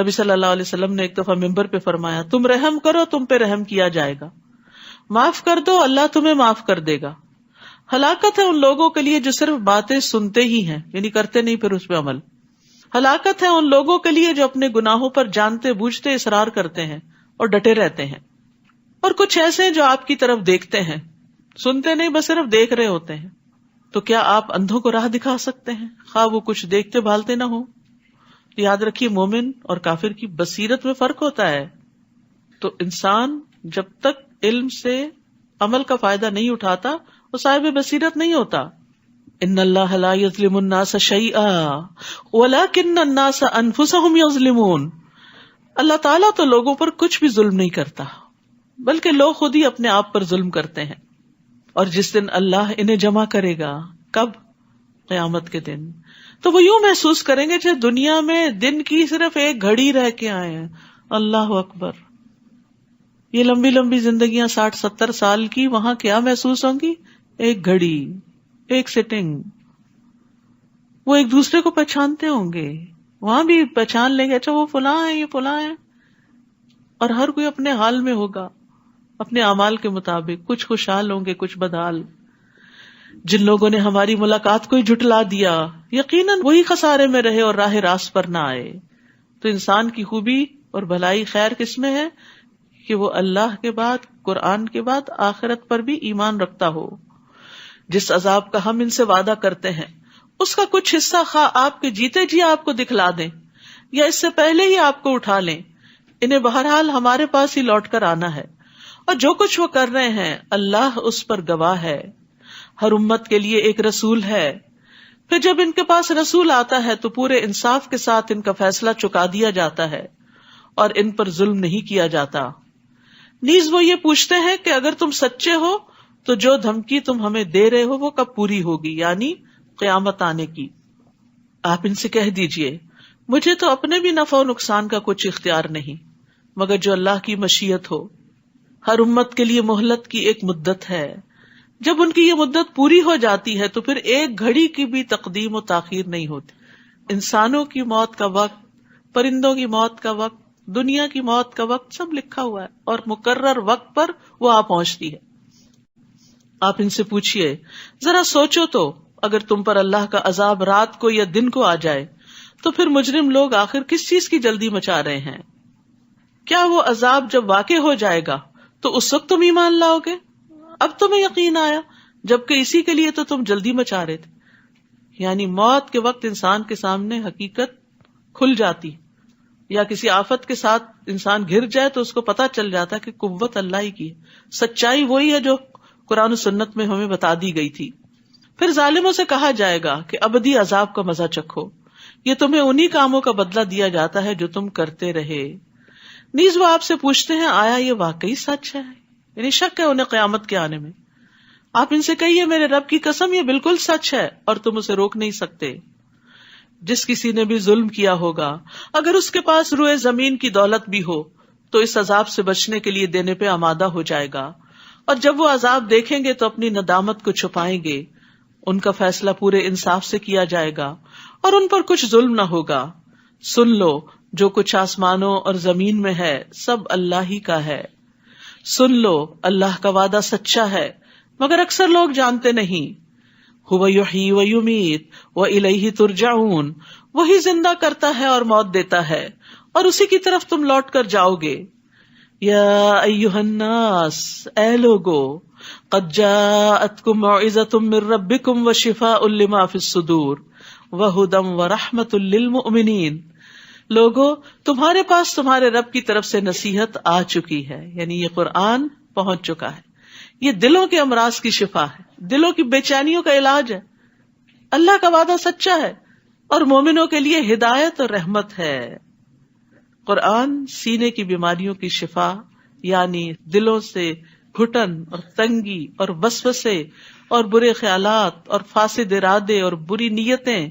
نبی صلی اللہ علیہ وسلم نے ایک دفعہ ممبر پہ فرمایا، تم رحم کرو تم پہ رحم کیا جائے گا، معاف کر دو اللہ تمہیں معاف کر دے گا۔ ہلاکت ہے ان لوگوں کے لیے جو صرف باتیں سنتے ہی ہیں، یعنی کرتے نہیں پھر اس پہ عمل۔ ہلاکت ہے ان لوگوں کے لیے جو اپنے گناہوں پر جانتے بوجھتے اصرار کرتے ہیں اور ڈٹے رہتے ہیں۔ اور کچھ ایسے ہیں جو آپ کی طرف دیکھتے ہیں، سنتے نہیں بس صرف دیکھ رہے ہوتے ہیں۔ تو کیا آپ اندھوں کو راہ دکھا سکتے ہیں خواہ وہ کچھ دیکھتے بھالتے نہ ہو؟ یاد رکھیے مومن اور کافر کی بصیرت میں فرق ہوتا ہے۔ تو انسان جب تک علم سے عمل کا فائدہ نہیں اٹھاتا وہ صاحب بصیرت نہیں ہوتا۔ ان اللہ لا یظلم الناس شیئا ولکن الناس انفسهم یظلمون، اللہ تعالیٰ تو لوگوں پر کچھ بھی ظلم نہیں کرتا بلکہ لوگ خود ہی اپنے آپ پر ظلم کرتے ہیں۔ اور جس دن اللہ انہیں جمع کرے گا، کب؟ قیامت کے دن، تو وہ یوں محسوس کریں گے جیسے دنیا میں دن کی صرف ایک گھڑی رہ کے آئے ہیں۔ اللہ اکبر، یہ لمبی لمبی زندگیاں 60-70 سال کی، وہاں کیا محسوس ہوں گی؟ ایک گھڑی، ایک سٹنگ۔ وہ ایک دوسرے کو پہچانتے ہوں گے، وہاں بھی پہچان لیں گے، اچھا وہ فلاں ہے، یہ فلاں ہے، اور ہر کوئی اپنے حال میں ہوگا اپنے اعمال کے مطابق، کچھ خوشحال ہوں گے کچھ بدحال۔ جن لوگوں نے ہماری ملاقات کو ہی جھٹلا دیا یقیناً وہی خسارے میں رہے اور راہ راست پر نہ آئے۔ تو انسان کی خوبی اور بھلائی خیر کس میں ہے کہ وہ اللہ کے بعد، قرآن کے بعد آخرت پر بھی ایمان رکھتا ہو۔ جس عذاب کا ہم ان سے وعدہ کرتے ہیں اس کا کچھ حصہ خواہ آپ کے جیتے جی آپ کو دکھلا دیں یا اس سے پہلے ہی آپ کو اٹھا لیں، انہیں بہرحال ہمارے پاس ہی لوٹ کر آنا ہے، اور جو کچھ وہ کر رہے ہیں اللہ اس پر گواہ ہے۔ ہر امت کے لیے ایک رسول ہے، پھر جب ان کے پاس رسول آتا ہے تو پورے انصاف کے ساتھ ان کا فیصلہ چکا دیا جاتا ہے اور ان پر ظلم نہیں کیا جاتا۔ نیز وہ یہ پوچھتے ہیں کہ اگر تم سچے ہو تو جو دھمکی تم ہمیں دے رہے ہو وہ کب پوری ہوگی، یعنی قیامت آنے کی۔ آپ ان سے کہہ دیجئے مجھے تو اپنے بھی نفع و نقصان کا کچھ اختیار نہیں مگر جو اللہ کی مشیت ہو۔ ہر امت کے لیے مہلت کی ایک مدت ہے، جب ان کی یہ مدت پوری ہو جاتی ہے تو پھر ایک گھڑی کی بھی تقدیم و تاخیر نہیں ہوتی۔ انسانوں کی موت کا وقت، پرندوں کی موت کا وقت، دنیا کی موت کا وقت سب لکھا ہوا ہے اور مقرر وقت پر وہ آ پہنچتی ہے۔ آپ ان سے پوچھئے ذرا سوچو تو اگر تم پر اللہ کا عذاب رات کو یا دن کو آ جائے تو پھر مجرم لوگ آخر کس چیز کی جلدی مچا رہے ہیں؟ کیا وہ عذاب جب واقع ہو جائے گا تو اس وقت تم ایمان لاؤ گے؟ اب تمہیں یقین آیا جبکہ اسی کے لیے تو تم جلدی مچا رہے تھے. یعنی موت کے وقت انسان کے سامنے حقیقت کھل جاتی، یا کسی آفت کے ساتھ انسان گر جائے تو اس کو پتا چل جاتا کہ قوت اللہ ہی کی ہے، سچائی وہی ہے جو قرآن و سنت میں ہمیں بتا دی گئی تھی. پھر ظالموں سے کہا جائے گا کہ ابدی عذاب کا مزہ چکھو، یہ تمہیں انہی کاموں کا بدلہ دیا جاتا ہے جو تم کرتے رہے. نیز وہ آپ سے پوچھتے ہیں آیا یہ واقعی سچ ہے؟ یعنی شک ہے انہیں قیامت کے آنے میں. آپ ان سے کہیے میرے رب کی قسم یہ بالکل سچ ہے اور تم اسے روک نہیں سکتے. جس کسی نے بھی ظلم کیا ہوگا اگر اس کے پاس روئے زمین کی دولت بھی ہو تو اس عذاب سے بچنے کے لیے دینے پہ آمادہ ہو جائے گا، اور جب وہ عذاب دیکھیں گے تو اپنی ندامت کو چھپائیں گے. ان کا فیصلہ پورے انصاف سے کیا جائے گا اور ان پر کچھ ظلم نہ ہوگا. سن لو جو کچھ آسمانوں اور زمین میں ہے سب اللہ ہی کا ہے. سن لو اللہ کا وعدہ سچا ہے مگر اکثر لوگ جانتے نہیں. هو یحیی و یمیت والیہ ترجعون، وہی زندہ کرتا ہے اور موت دیتا ہے اور اسی کی طرف تم لوٹ کر جاؤ گے. یا ایھا الناس، اے لوگو، قد جاءتکم موعظۃ من ربکم وشفاء لما فی الصدور وہدی ورحمۃ للمؤمنین. لوگو تمہارے پاس تمہارے رب کی طرف سے نصیحت آ چکی ہے، یعنی یہ قرآن پہنچ چکا ہے، یہ دلوں کے امراض کی شفا ہے، دلوں کی بے چینیوں کا علاج ہے. اللہ کا وعدہ سچا ہے اور مومنوں کے لیے ہدایت اور رحمت ہے. قرآن سینے کی بیماریوں کی شفا، یعنی دلوں سے گھٹن اور تنگی اور وسوسے اور برے خیالات اور فاسد ارادے اور بری نیتیں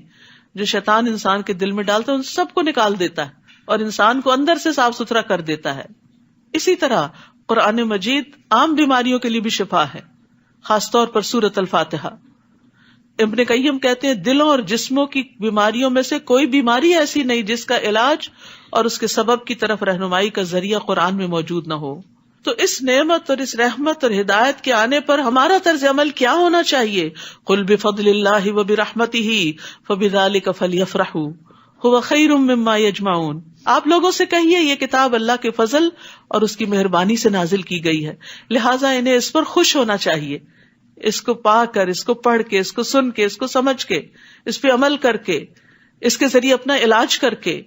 جو شیطان انسان کے دل میں ڈالتا ہے ان سب کو نکال دیتا ہے اور انسان کو اندر سے صاف ستھرا کر دیتا ہے. اسی طرح قرآن مجید عام بیماریوں کے لیے بھی شفا ہے، خاص طور پر سورۃ الفاتحہ. ابن قیم کہتے ہیں دلوں اور جسموں کی بیماریوں میں سے کوئی بیماری ایسی نہیں جس کا علاج اور اس کے سبب کی طرف رہنمائی کا ذریعہ قرآن میں موجود نہ ہو. تو اس نعمت اور اس رحمت اور ہدایت کے آنے پر ہمارا طرز عمل کیا ہونا چاہیے؟ قل بفضل اللہ وبرحمتہ فبذلک فلیفرحوا هو خیر مما یجمعون. آپ لوگوں سے کہیے یہ کتاب اللہ کے فضل اور اس کی مہربانی سے نازل کی گئی ہے، لہٰذا انہیں اس پر خوش ہونا چاہیے. اس کو پا کر، اس کو پڑھ کے، اس کو سن کے، اس کو سمجھ کے، اس پہ عمل کر کے، اس کے ذریعے اپنا علاج کر کے،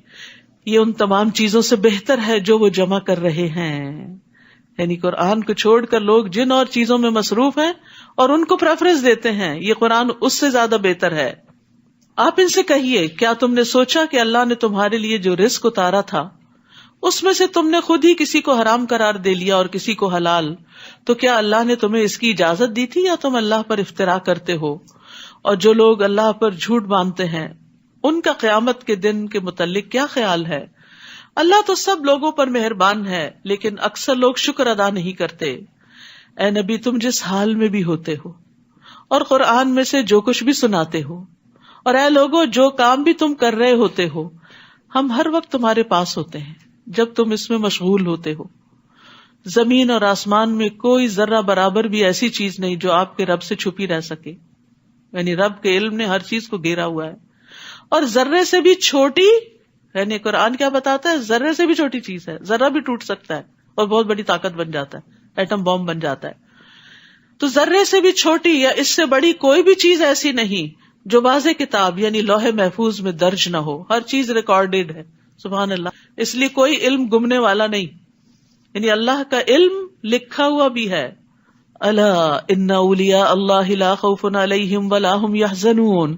یہ ان تمام چیزوں سے بہتر ہے جو وہ جمع کر رہے ہیں. یعنی قرآن کو چھوڑ کر لوگ جن اور چیزوں میں مصروف ہیں اور ان کو پریفرنس دیتے ہیں، یہ قرآن اس سے زیادہ بہتر ہے. آپ ان سے کہیے کیا تم نے سوچا کہ اللہ نے تمہارے لیے جو رزق اتارا تھا اس میں سے تم نے خود ہی کسی کو حرام قرار دے لیا اور کسی کو حلال، تو کیا اللہ نے تمہیں اس کی اجازت دی تھی یا تم اللہ پر افترا کرتے ہو؟ اور جو لوگ اللہ پر جھوٹ باندھتے ہیں ان کا قیامت کے دن کے متعلق کیا خیال ہے؟ اللہ تو سب لوگوں پر مہربان ہے لیکن اکثر لوگ شکر ادا نہیں کرتے. اے نبی تم جس حال میں بھی ہوتے ہو اور قرآن میں سے جو کچھ بھی سناتے ہو، اور اے لوگو جو کام بھی تم کر رہے ہوتے ہو، ہم ہر وقت تمہارے پاس ہوتے ہیں جب تم اس میں مشغول ہوتے ہو. زمین اور آسمان میں کوئی ذرہ برابر بھی ایسی چیز نہیں جو آپ کے رب سے چھپی رہ سکے. یعنی رب کے علم نے ہر چیز کو گھیرا ہوا ہے، اور ذرے سے بھی چھوٹی، یعنی قرآن کیا بتاتا ہے، ذرے سے بھی چھوٹی چیز ہے، ذرہ بھی ٹوٹ سکتا ہے اور بہت بڑی طاقت بن جاتا ہے، ایٹم بم بن جاتا ہے. تو ذرے سے بھی چھوٹی یا اس سے بڑی کوئی بھی چیز ایسی نہیں جو واضح کتاب یعنی لوح محفوظ میں درج نہ ہو. ہر چیز ریکارڈیڈ ہے، سبحان اللہ. اس لیے کوئی علم گمنے والا نہیں، یعنی اللہ کا علم لکھا ہوا بھی ہے. الا ان اولیاء اللہ لا خوف علیہم ولا هم یحزنون.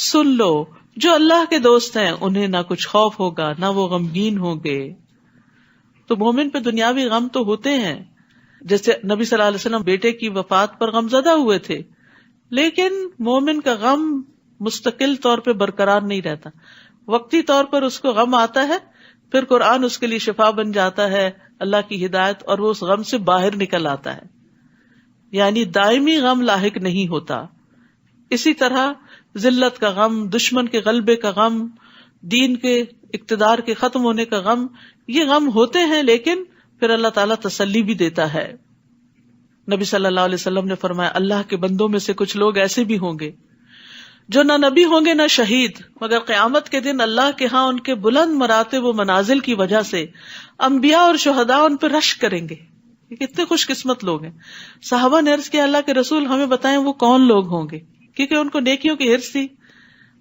سن لو جو اللہ کے دوست ہیں انہیں نہ کچھ خوف ہوگا نہ وہ غمگین ہوں گے. تو مومن پہ دنیاوی غم تو ہوتے ہیں، جیسے نبی صلی اللہ علیہ وسلم بیٹے کی وفات پر غمزدہ ہوئے تھے، لیکن مومن کا غم مستقل طور پہ برقرار نہیں رہتا. وقتی طور پر اس کو غم آتا ہے، پھر قرآن اس کے لیے شفا بن جاتا ہے، اللہ کی ہدایت، اور وہ اس غم سے باہر نکل آتا ہے. یعنی دائمی غم لاحق نہیں ہوتا. اسی طرح ذلت کا غم، دشمن کے غلبے کا غم، دین کے اقتدار کے ختم ہونے کا غم، یہ غم ہوتے ہیں لیکن پھر اللہ تعالیٰ تسلی بھی دیتا ہے. نبی صلی اللہ علیہ وسلم نے فرمایا اللہ کے بندوں میں سے کچھ لوگ ایسے بھی ہوں گے جو نہ نبی ہوں گے نہ شہید، مگر قیامت کے دن اللہ کے ہاں ان کے بلند مراتب و منازل کی وجہ سے انبیاء اور شہداء ان پہ رشک کریں گے. یہ کتنے خوش قسمت لوگ ہیں. صحابہ نے عرض کیا اللہ کے رسول ہمیں بتائیں وہ کون لوگ ہوں گے، کیونکہ ان کو نیکیوں کی ہرس تھی.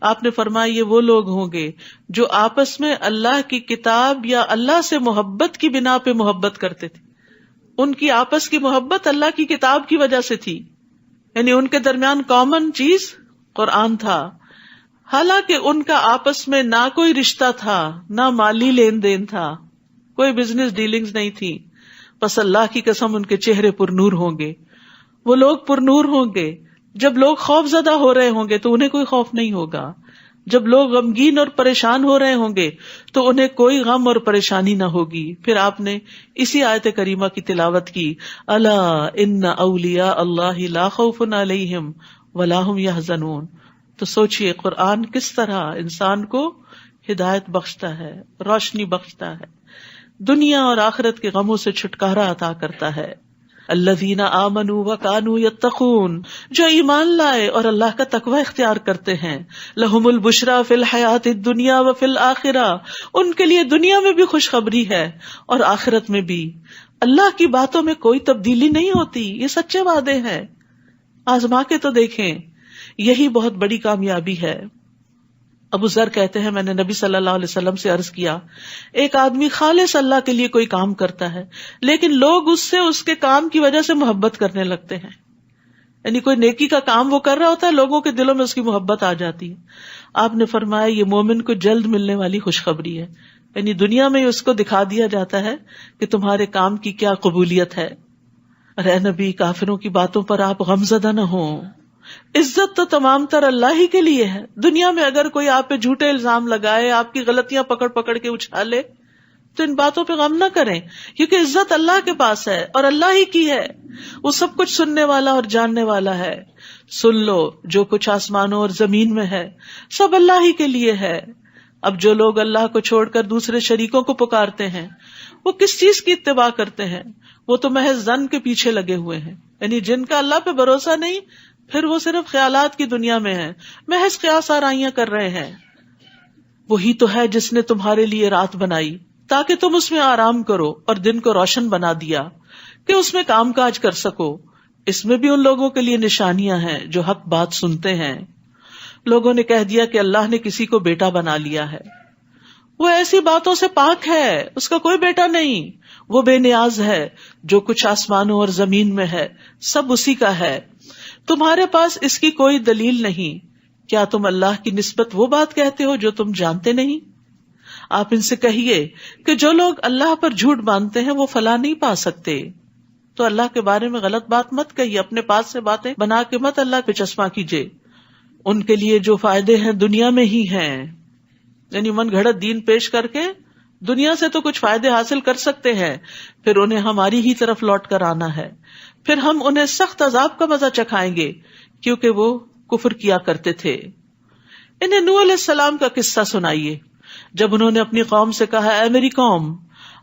آپ نے فرمایا یہ وہ لوگ ہوں گے جو آپس میں اللہ کی کتاب یا اللہ سے محبت کی بنا پہ محبت کرتے تھے. ان کی آپس کی محبت اللہ کی کتاب کی وجہ سے تھی، یعنی ان کے درمیان کامن چیز قرآن تھا. حالانکہ ان کا آپس میں نہ کوئی رشتہ تھا، نہ مالی لین دین تھا، کوئی بزنس ڈیلنگز نہیں تھی. بس اللہ کی قسم ان کے چہرے پر نور ہوں گے. وہ لوگ پر نور ہوں گے. جب لوگ خوف زدہ ہو رہے ہوں گے تو انہیں کوئی خوف نہیں ہوگا. جب لوگ غمگین اور پریشان ہو رہے ہوں گے تو انہیں کوئی غم اور پریشانی نہ ہوگی. پھر آپ نے اسی آیت کریمہ کی تلاوت کی، الا ان اولیاء اللہ لا خوف علیہم ولا هم یحزنون. تو سوچئے قرآن کس طرح انسان کو ہدایت بخشتا ہے، روشنی بخشتا ہے، دنیا اور آخرت کے غموں سے چھٹکارا عطا کرتا ہے. الذین آمنوا وکانوا یتقون، جو ایمان لائے اور اللہ کا تقوی اختیار کرتے ہیں. لہم البشری فی الحیات الدنیا وفی الآخرہ، ان کے لیے دنیا میں بھی خوشخبری ہے اور آخرت میں بھی. اللہ کی باتوں میں کوئی تبدیلی نہیں ہوتی، یہ سچے وعدے ہیں. آزما کے تو دیکھیں، یہی بہت بڑی کامیابی ہے. ابو ذر کہتے ہیں میں نے نبی صلی اللہ علیہ وسلم سے عرض کیا، ایک آدمی خالص اللہ کے لیے کوئی کام کرتا ہے لیکن لوگ اس سے اس کے کام کی وجہ سے محبت کرنے لگتے ہیں. یعنی کوئی نیکی کا کام وہ کر رہا ہوتا ہے، لوگوں کے دلوں میں اس کی محبت آ جاتی ہے. آپ نے فرمایا یہ مومن کو جلد ملنے والی خوشخبری ہے. یعنی دنیا میں اس کو دکھا دیا جاتا ہے کہ تمہارے کام کی کیا قبولیت ہے. اے نبی، کافروں کی باتوں پر آپ غمزدہ نہ ہوں. عزت تو تمام تر اللہ ہی کے لیے ہے. دنیا میں اگر کوئی آپ پہ جھوٹے الزام لگائے، آپ کی غلطیاں پکڑ پکڑ کے اچھالے، تو ان باتوں پہ غم نہ کریں، کیونکہ عزت اللہ کے پاس ہے اور اللہ ہی کی ہے. وہ سب کچھ سننے والا اور جاننے والا ہے. سن لو، جو کچھ آسمانوں اور زمین میں ہے سب اللہ ہی کے لیے ہے. اب جو لوگ اللہ کو چھوڑ کر دوسرے شریکوں کو پکارتے ہیں وہ کس چیز کی اتباع کرتے ہیں؟ وہ تو محض ظن کے پیچھے لگے ہوئے ہیں. یعنی جن کا اللہ پہ بھروسہ نہیں، پھر وہ صرف خیالات کی دنیا میں ہیں، محض قیاس آرائیاں کر رہے ہیں. وہی تو ہے جس نے تمہارے لیے رات بنائی تاکہ تم اس میں آرام کرو اور دن کو روشن بنا دیا کہ اس میں کام کاج کر سکو. اس میں بھی ان لوگوں کے لیے نشانیاں ہیں جو حق بات سنتے ہیں. لوگوں نے کہہ دیا کہ اللہ نے کسی کو بیٹا بنا لیا ہے. وہ ایسی باتوں سے پاک ہے، اس کا کوئی بیٹا نہیں. وہ بے نیاز ہے. جو کچھ آسمانوں اور زمین میں ہے سب اسی کا ہے. تمہارے پاس اس کی کوئی دلیل نہیں. کیا تم اللہ کی نسبت وہ بات کہتے ہو جو تم جانتے نہیں؟ آپ ان سے کہیے کہ جو لوگ اللہ پر جھوٹ باندھتے ہیں وہ فلاح نہیں پا سکتے. تو اللہ کے بارے میں غلط بات مت کہیے، اپنے پاس سے باتیں بنا کے مت اللہ پہ چشمہ کیجیے. ان کے لیے جو فائدے ہیں دنیا میں ہی ہیں. یعنی من گھڑت دین پیش کر کے دنیا سے تو کچھ فائدے حاصل کر سکتے ہیں، پھر انہیں ہماری ہی طرف لوٹ کر آنا ہے. پھر ہم انہیں سخت عذاب کا مزہ چکھائیں گے کیونکہ وہ کفر کیا کرتے تھے. انہیں نوح علیہ السلام کا قصہ سنائیے جب انہوں نے اپنی قوم سے کہا، اے میری قوم،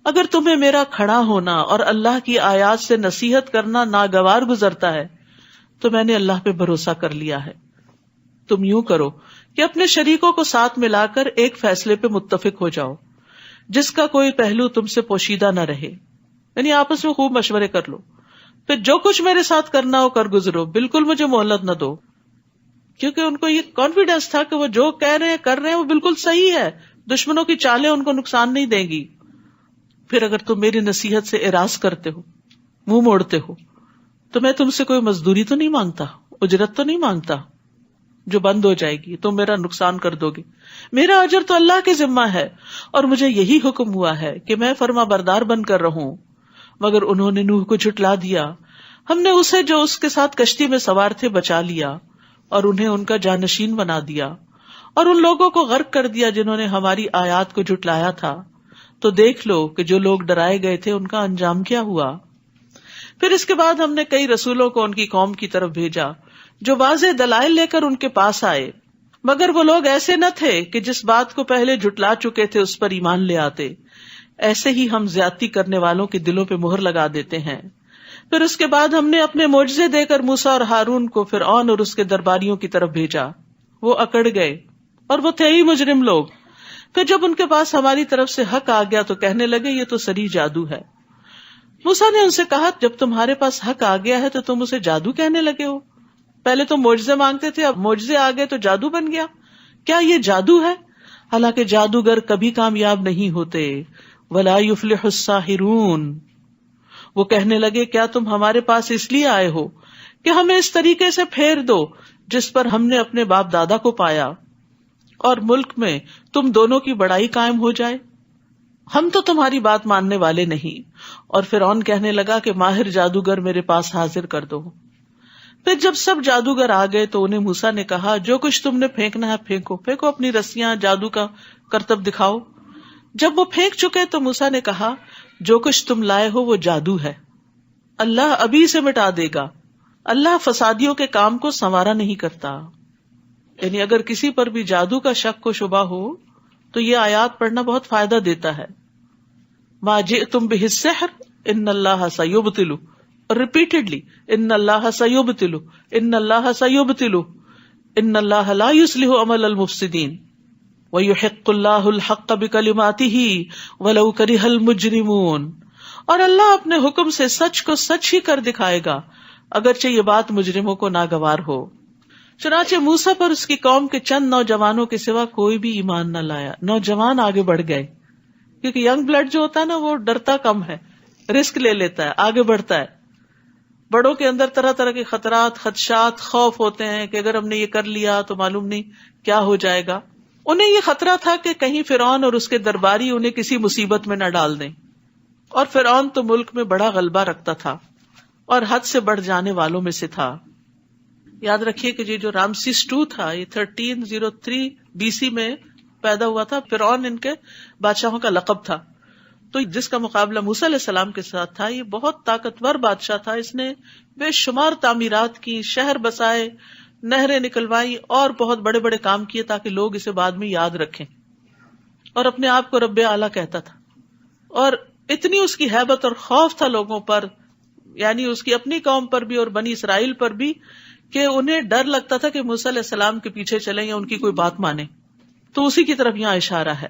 اگر تمہیں میرا کھڑا ہونا اور اللہ کی آیات سے نصیحت کرنا ناگوار گزرتا ہے تو میں نے اللہ پہ بھروسہ کر لیا ہے. تم یوں کرو کہ اپنے شریکوں کو ساتھ ملا کر ایک فیصلے پہ متفق ہو جاؤ جس کا کوئی پہلو تم سے پوشیدہ نہ رہے. یعنی آپس میں خوب مشورے کر لو، پھر جو کچھ میرے ساتھ کرنا ہو کر گزرو، بالکل مجھے مہلت نہ دو. کیونکہ ان کو یہ کانفیڈینس تھا کہ وہ جو کہہ رہے ہیں کر رہے ہیں وہ بالکل صحیح ہے، دشمنوں کی چالیں ان کو نقصان نہیں دیں گی. پھر اگر تم میری نصیحت سے اعراض کرتے ہو، منہ موڑتے ہو، تو میں تم سے کوئی مزدوری تو نہیں مانگتا، اجرت تو نہیں مانگتا جو بند ہو جائے گی. تم میرا نقصان کر دو گے. میرا اجر تو اللہ کے ذمہ ہے اور مجھے یہی حکم ہوا ہے کہ میں فرما بردار بن کر رہوں. مگر انہوں نے نوح کو جھٹلا دیا. ہم نے اسے جو اس کے ساتھ کشتی میں سوار تھے بچا لیا اور انہیں ان کا جانشین بنا دیا اور ان لوگوں کو غرق کر دیا جنہوں نے ہماری آیات کو جھٹلایا تھا. تو دیکھ لو کہ جو لوگ ڈرائے گئے تھے ان کا انجام کیا ہوا. پھر اس کے بعد ہم نے کئی رسولوں کو ان کی قوم کی طرف بھیجا جو واضح دلائل لے کر ان کے پاس آئے، مگر وہ لوگ ایسے نہ تھے کہ جس بات کو پہلے جھٹلا چکے تھے اس پر ایمان لے آتے. ایسے ہی ہم زیادتی کرنے والوں کے دلوں پہ مہر لگا دیتے ہیں. پھر اس کے بعد ہم نے اپنے معجزے دے کر موسیٰ اور ہارون کو فرعون اور اس کے درباریوں کی طرف بھیجا. وہ اکڑ گئے اور وہ تھے ہی مجرم لوگ. پھر جب ان کے پاس ہماری طرف سے حق آ گیا تو کہنے لگے یہ تو صریح جادو ہے. موسیٰ نے ان سے کہا جب تمہارے پاس حق آ گیا ہے تو تم اسے جادو کہنے لگے ہو؟ پہلے تو معجزے مانگتے تھے، اب معجزے آ گئے تو جادو بن گیا. کیا یہ جادو ہے؟ حالانکہ جادوگر کبھی کامیاب نہیں ہوتے. وَلَا يُفْلِحُ السَّاحِرُونَ. وہ کہنے لگے کیا تم ہمارے پاس اس لیے آئے ہو کہ ہمیں اس طریقے سے پھیر دو جس پر ہم نے اپنے باپ دادا کو پایا، اور ملک میں تم دونوں کی بڑائی قائم ہو جائے؟ ہم تو تمہاری بات ماننے والے نہیں. اور فرعون کہنے لگا کہ ماہر جادوگر میرے پاس حاضر کر دو. پھر جب سب جادوگر آ گئے تو انہیں موسیٰ نے کہا جو کچھ تم نے پھینکنا ہے پھینکو، پھینکو اپنی رسیاں، جادو کا کرتب دکھاؤ. جب وہ پھینک چکے تو موسیٰ نے کہا جو کچھ تم لائے ہو وہ جادو ہے، اللہ ابھی سے مٹا دے گا. اللہ فسادیوں کے کام کو سنوارا نہیں کرتا. یعنی اگر کسی پر بھی جادو کا شک و شبہ ہو تو یہ آیات پڑھنا بہت فائدہ دیتا ہے. ما جئتم بہ السحر ان اللہ سیبطل، ریپیٹڈلی ان اللہ سیبطل ان اللہ سیبطل ان اللہ لا یصلح عمل المفسدین ویحق اللہ الحق بکلماتہ ولو کرہ المجرمون. اور اللہ اپنے حکم سے سچ کو سچ ہی کر دکھائے گا اگرچہ یہ بات مجرموں کو ناگوار ہو. چنانچہ موسیٰ پر اس کی قوم کے چند نوجوانوں کے سوا کوئی بھی ایمان نہ لایا. نوجوان آگے بڑھ گئے کیونکہ ینگ بلڈ جو ہوتا ہے نا وہ ڈرتا کم ہے، رسک لے لیتا ہے، آگے بڑھتا ہے. بڑوں کے اندر طرح طرح کے خطرات، خدشات، خوف ہوتے ہیں کہ اگر ہم نے یہ کر لیا تو معلوم نہیں کیا ہو جائے گا. انہیں یہ خطرہ تھا کہ کہیں فرعون اور اس کے درباری انہیں کسی مصیبت میں نہ ڈال دیں. اور فرعون تو ملک میں بڑا غلبہ رکھتا تھا اور حد سے بڑھ جانے والوں میں سے تھا. یاد رکھیے کہ یہ جو رامسیس II تھا یہ 1303 BC میں پیدا ہوا تھا. فرعون ان کے بادشاہوں کا لقب تھا. تو جس کا مقابلہ موسیٰ علیہ السلام کے ساتھ تھا یہ بہت طاقتور بادشاہ تھا. اس نے بے شمار تعمیرات کی، شہر بسائے، نہریں نکلوائی اور بہت بڑے بڑے کام کیے تاکہ لوگ اسے بعد میں یاد رکھیں. اور اپنے آپ کو رب اعلیٰ کہتا تھا. اور اتنی اس کی ہیبت اور خوف تھا لوگوں پر، یعنی اس کی اپنی قوم پر بھی اور بنی اسرائیل پر بھی، کہ انہیں ڈر لگتا تھا کہ موسیٰ علیہ السلام کے پیچھے چلیں یا ان کی کوئی بات مانیں. تو اسی کی طرف یہاں اشارہ ہے.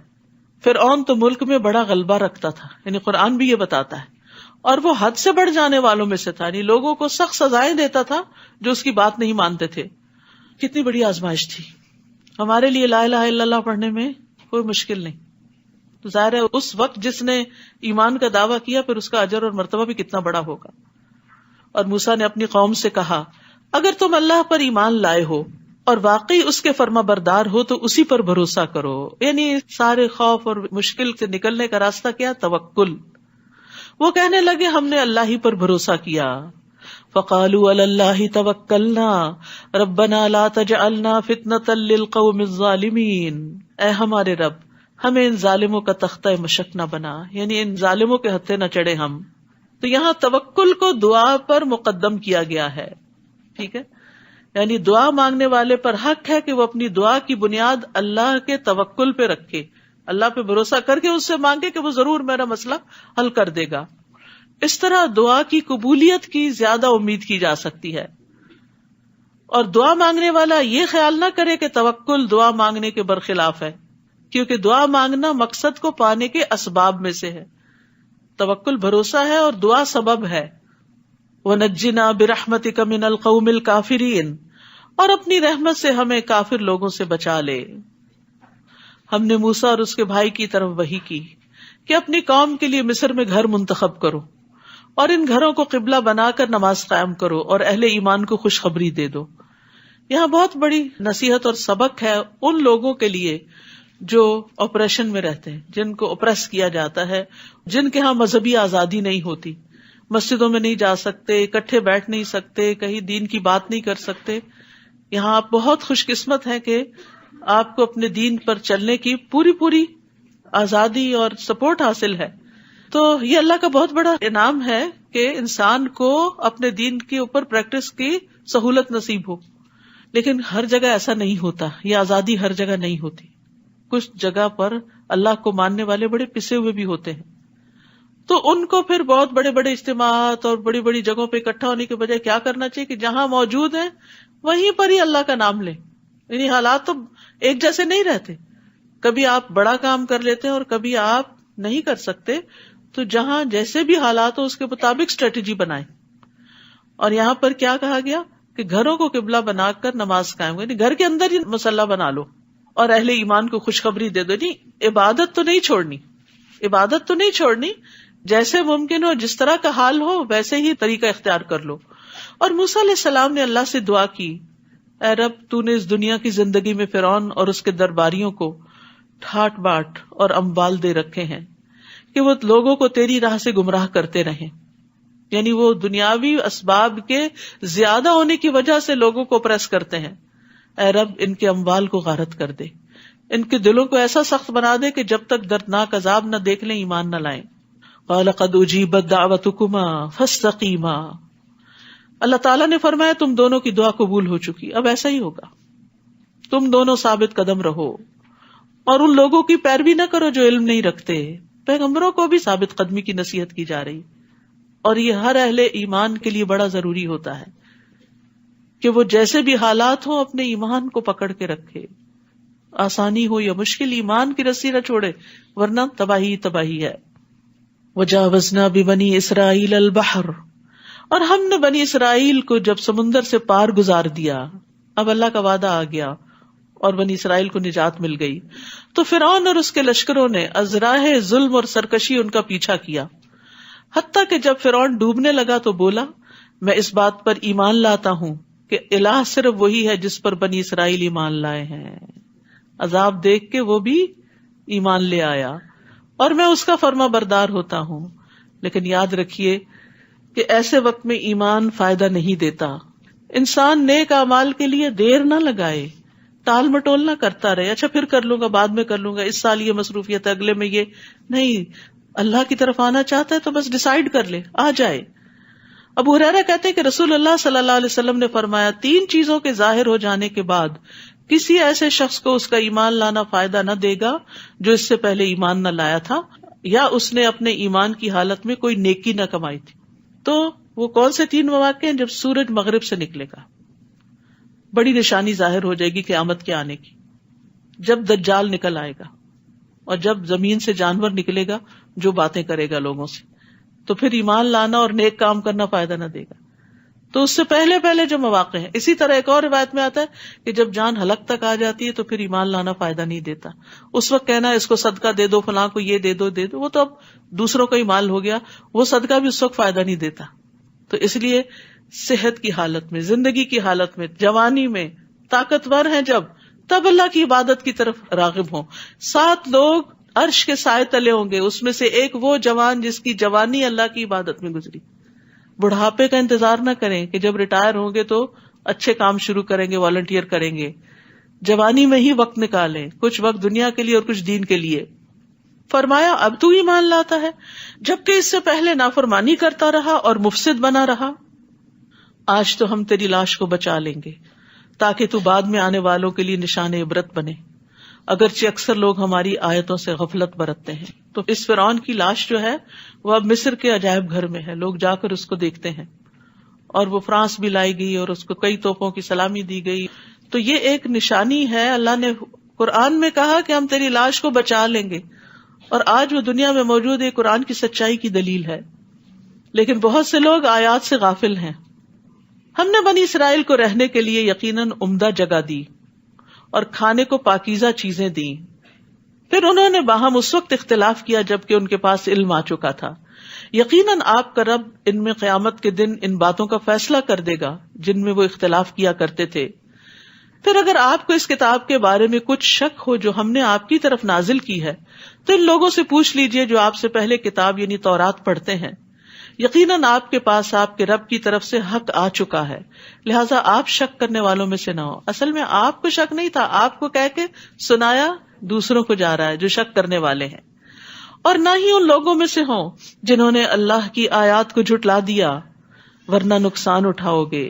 فرعون تو ملک میں بڑا غلبہ رکھتا تھا، یعنی قرآن بھی یہ بتاتا ہے. اور وہ حد سے بڑھ جانے والوں میں سے تھا، یعنی لوگوں کو سخت سزائیں دیتا تھا جو اس کی بات نہیں مانتے تھے. کتنی بڑی آزمائش تھی. ہمارے لیے لا الہ الا اللہ پڑھنے میں کوئی مشکل نہیں. تو ظاہر ہے اس وقت جس نے ایمان کا دعویٰ کیا پھر اس کا اجر اور مرتبہ بھی کتنا بڑا ہوگا. اور موسیٰ نے اپنی قوم سے کہا اگر تم اللہ پر ایمان لائے ہو اور واقعی اس کے فرما بردار ہو تو اسی پر بھروسہ کرو. یعنی سارے خوف اور مشکل سے نکلنے کا راستہ کیا؟ توکل. وہ کہنے لگے ہم نے اللہ ہی پر بھروسہ کیا. فقالوا علی اللہ توکلنا ربنا لا تجعلنا فتنة للقوم الظالمین. اے ہمارے رب ہمیں ان ظالموں کا تختہ مشق نہ بنا، یعنی ان ظالموں کے ہتھے نہ چڑھے ہم. تو یہاں توکل کو دعا پر مقدم کیا گیا ہے. ٹھیک ہے، یعنی دعا مانگنے والے پر حق ہے کہ وہ اپنی دعا کی بنیاد اللہ کے توکل پہ رکھے، اللہ پہ بھروسہ کر کے اس سے مانگے کہ وہ ضرور میرا مسئلہ حل کر دے گا. اس طرح دعا کی قبولیت کی زیادہ امید کی جا سکتی ہے. اور دعا مانگنے والا یہ خیال نہ کرے کہ توکل دعا مانگنے کے برخلاف ہے، کیونکہ دعا مانگنا مقصد کو پانے کے اسباب میں سے ہے. توکل بھروسہ ہے اور دعا سبب ہے. وَنَجِّنَا بِرَحْمَتِكَ مِنَ الْقَوْمِ الْكَافِرِينَ. اور اپنی رحمت سے ہمیں کافر لوگوں سے بچا لے. ہم نے موسیٰ اور اس کے بھائی کی طرف وحی کی کہ اپنی قوم کے لیے مصر میں گھر منتخب کرو اور ان گھروں کو قبلہ بنا کر نماز قائم کرو اور اہل ایمان کو خوشخبری دے دو. یہاں بہت بڑی نصیحت اور سبق ہے ان لوگوں کے لیے جو آپریشن میں رہتے ہیں، جن کو اپریس کیا جاتا ہے، جن کے ہاں مذہبی آزادی نہیں ہوتی، مسجدوں میں نہیں جا سکتے، اکٹھے بیٹھ نہیں سکتے، کہیں دین کی بات نہیں کر سکتے. یہاں آپ بہت خوش قسمت ہیں کہ آپ کو اپنے دین پر چلنے کی پوری آزادی اور سپورٹ حاصل ہے. تو یہ اللہ کا بہت بڑا انعام ہے کہ انسان کو اپنے دین کے اوپر پریکٹس کی سہولت نصیب ہو. لیکن ہر جگہ ایسا نہیں ہوتا، یہ آزادی ہر جگہ نہیں ہوتی. کچھ جگہ پر اللہ کو ماننے والے بڑے پسے ہوئے بھی ہوتے ہیں، تو ان کو پھر بہت بڑے بڑے اجتماعات اور بڑی بڑی جگہوں پہ اکٹھا ہونے کے بجائے کیا کرنا چاہیے کہ جہاں موجود ہیں وہیں پر ہی اللہ کا نام لیں. یعنی حالات تو ایک جیسے نہیں رہتے. کبھی آپ بڑا کام کر لیتے ہیں اور کبھی آپ نہیں کر سکتے. تو جہاں جیسے بھی حالات ہو اس کے مطابق اسٹریٹجی بنائیں. اور یہاں پر کیا کہا گیا کہ گھروں کو قبلہ بنا کر نماز قائم کریں. گھر کے اندر ہی مصلی بنا لو اور اہل ایمان کو خوشخبری دے دو. نہیں, عبادت تو نہیں چھوڑنی, عبادت تو نہیں چھوڑنی, جیسے ممکن ہو جس طرح کا حال ہو ویسے ہی طریقہ اختیار کر لو. اور موسیٰ علیہ السلام نے اللہ سے دعا کی, اے رب تو نے اس دنیا کی زندگی میں فرعون اور اس کے درباریوں کو ٹھاٹ باٹ اور اموال دے رکھے ہیں کہ وہ لوگوں کو تیری راہ سے گمراہ کرتے رہیں. یعنی وہ دنیاوی اسباب کے زیادہ ہونے کی وجہ سے لوگوں کو پریس کرتے ہیں. اے رب ان کے اموال کو غارت کر دے, ان کے دلوں کو ایسا سخت بنا دے کہ جب تک دردناک عذاب نہ دیکھ لیں ایمان نہ لائیں. قال قد اجیبت دعوتکما فاستقیما. اللہ تعالیٰ نے فرمایا تم دونوں کی دعا قبول ہو چکی, اب ایسا ہی ہوگا, تم دونوں ثابت قدم رہو اور ان لوگوں کی پیروی نہ کرو جو علم نہیں رکھتے. پیغمبروں کو بھی ثابت قدمی کی نصیحت کی جا رہی, اور یہ ہر اہل ایمان کے لیے بڑا ضروری ہوتا ہے کہ وہ جیسے بھی حالات ہوں اپنے ایمان کو پکڑ کے رکھے. آسانی ہو یا مشکل, ایمان کی رسی نہ چھوڑے, ورنہ تباہی تباہی ہے. وجاوزنا ببنی اسرائیل البحر, اور ہم نے بنی اسرائیل کو جب سمندر سے پار گزار دیا, اب اللہ کا وعدہ آ گیا اور بنی اسرائیل کو نجات مل گئی, تو فرعون اور اس کے لشکروں نے از راہ ظلم اور سرکشی ان کا پیچھا کیا, حتیٰ کہ جب فرعون ڈوبنے لگا تو بولا میں اس بات پر ایمان لاتا ہوں کہ الہ صرف وہی ہے جس پر بنی اسرائیل ایمان لائے ہیں. عذاب دیکھ کے وہ بھی ایمان لے آیا اور میں اس کا فرما بردار ہوتا ہوں. لیکن یاد رکھیے کہ ایسے وقت میں ایمان فائدہ نہیں دیتا. انسان نیک اعمال کے لیے دیر نہ لگائے, ٹال مٹول نہ کرتا رہے, اچھا پھر کر لوں گا, بعد میں کر لوں گا, اس سال یہ مصروفیت ہے, اگلے میں یہ نہیں. اللہ کی طرف آنا چاہتا ہے تو بس ڈیسائیڈ کر لے, آ جائے. ابو ہریرہ کہتے ہیں کہ رسول اللہ صلی اللہ علیہ وسلم نے فرمایا 3 چیزوں کے ظاہر ہو جانے کے بعد کسی ایسے شخص کو اس کا ایمان لانا فائدہ نہ دے گا جو اس سے پہلے ایمان نہ لایا تھا یا اس نے اپنے ایمان کی حالت میں کوئی نیکی نہ کمائی تھی. تو وہ کون سے 3 مواقع ہیں؟ جب سورج مغرب سے نکلے گا, بڑی نشانی ظاہر ہو جائے گی قیامت کے آنے کی, جب دجال نکل آئے گا, اور جب زمین سے جانور نکلے گا جو باتیں کرے گا لوگوں سے, تو پھر ایمان لانا اور نیک کام کرنا فائدہ نہ دے گا. تو اس سے پہلے پہلے جو مواقع ہیں. اسی طرح ایک اور روایت میں آتا ہے کہ جب جان حلق تک آ جاتی ہے تو پھر ایمان لانا فائدہ نہیں دیتا. اس وقت کہنا اس کو صدقہ دے دو, فلاں کو یہ دے دو, وہ تو اب دوسروں کا ہی مال ہو گیا, وہ صدقہ بھی اس وقت فائدہ نہیں دیتا. تو اس لیے صحت کی حالت میں, زندگی کی حالت میں, جوانی میں, طاقتور ہیں جب, تب اللہ کی عبادت کی طرف راغب ہوں. 7 لوگ عرش کے سائے تلے ہوں گے, اس میں سے ایک وہ جوان جس کی جوانی اللہ کی عبادت میں گزری. بڑھاپے کا انتظار نہ کریں کہ جب ریٹائر ہوں گے تو اچھے کام شروع کریں گے, والنٹیئر کریں گے. جوانی میں ہی وقت نکالیں, کچھ وقت دنیا کے لیے اور کچھ دین کے لیے. فرمایا اب تو ایمان لاتا ہے جبکہ اس سے پہلے نافرمانی کرتا رہا اور مفسد بنا رہا. آج تو ہم تیری لاش کو بچا لیں گے تاکہ تو بعد میں آنے والوں کے لیے نشان عبرت بنے, اگرچہ اکثر لوگ ہماری آیتوں سے غفلت برتتے ہیں. تو اس فرعون کی لاش جو ہے وہ اب مصر کے عجائب گھر میں ہے, لوگ جا کر اس کو دیکھتے ہیں, اور وہ فرانس بھی لائی گئی اور اس کو کئی توپوں کی سلامی دی گئی. تو یہ ایک نشانی ہے. اللہ نے قرآن میں کہا کہ ہم تیری لاش کو بچا لیں گے, اور آج وہ دنیا میں موجود ہے, قرآن کی سچائی کی دلیل ہے. لیکن بہت سے لوگ آیات سے غافل ہیں. ہم نے بنی اسرائیل کو رہنے کے لیے یقیناً عمدہ جگہ دی اور کھانے کو پاکیزہ چیزیں دیں. پھر انہوں نے باہم اس وقت اختلاف کیا جبکہ ان کے پاس علم آ چکا تھا. یقیناً آپ کا رب ان میں قیامت کے دن ان باتوں کا فیصلہ کر دے گا جن میں وہ اختلاف کیا کرتے تھے. پھر اگر آپ کو اس کتاب کے بارے میں کچھ شک ہو جو ہم نے آپ کی طرف نازل کی ہے تو ان لوگوں سے پوچھ لیجئے جو آپ سے پہلے کتاب یعنی تورات پڑھتے ہیں. یقیناً آپ کے پاس آپ کے رب کی طرف سے حق آ چکا ہے, لہٰذا آپ شک کرنے والوں میں سے نہ ہو. اصل میں آپ کو شک نہیں تھا, آپ کو کہہ کے سنایا دوسروں کو جا رہا ہے جو شک کرنے والے ہیں. اور نہ ہی ان لوگوں میں سے ہوں جنہوں نے اللہ کی آیات کو جھٹلا دیا, ورنہ نقصان اٹھاؤ گے.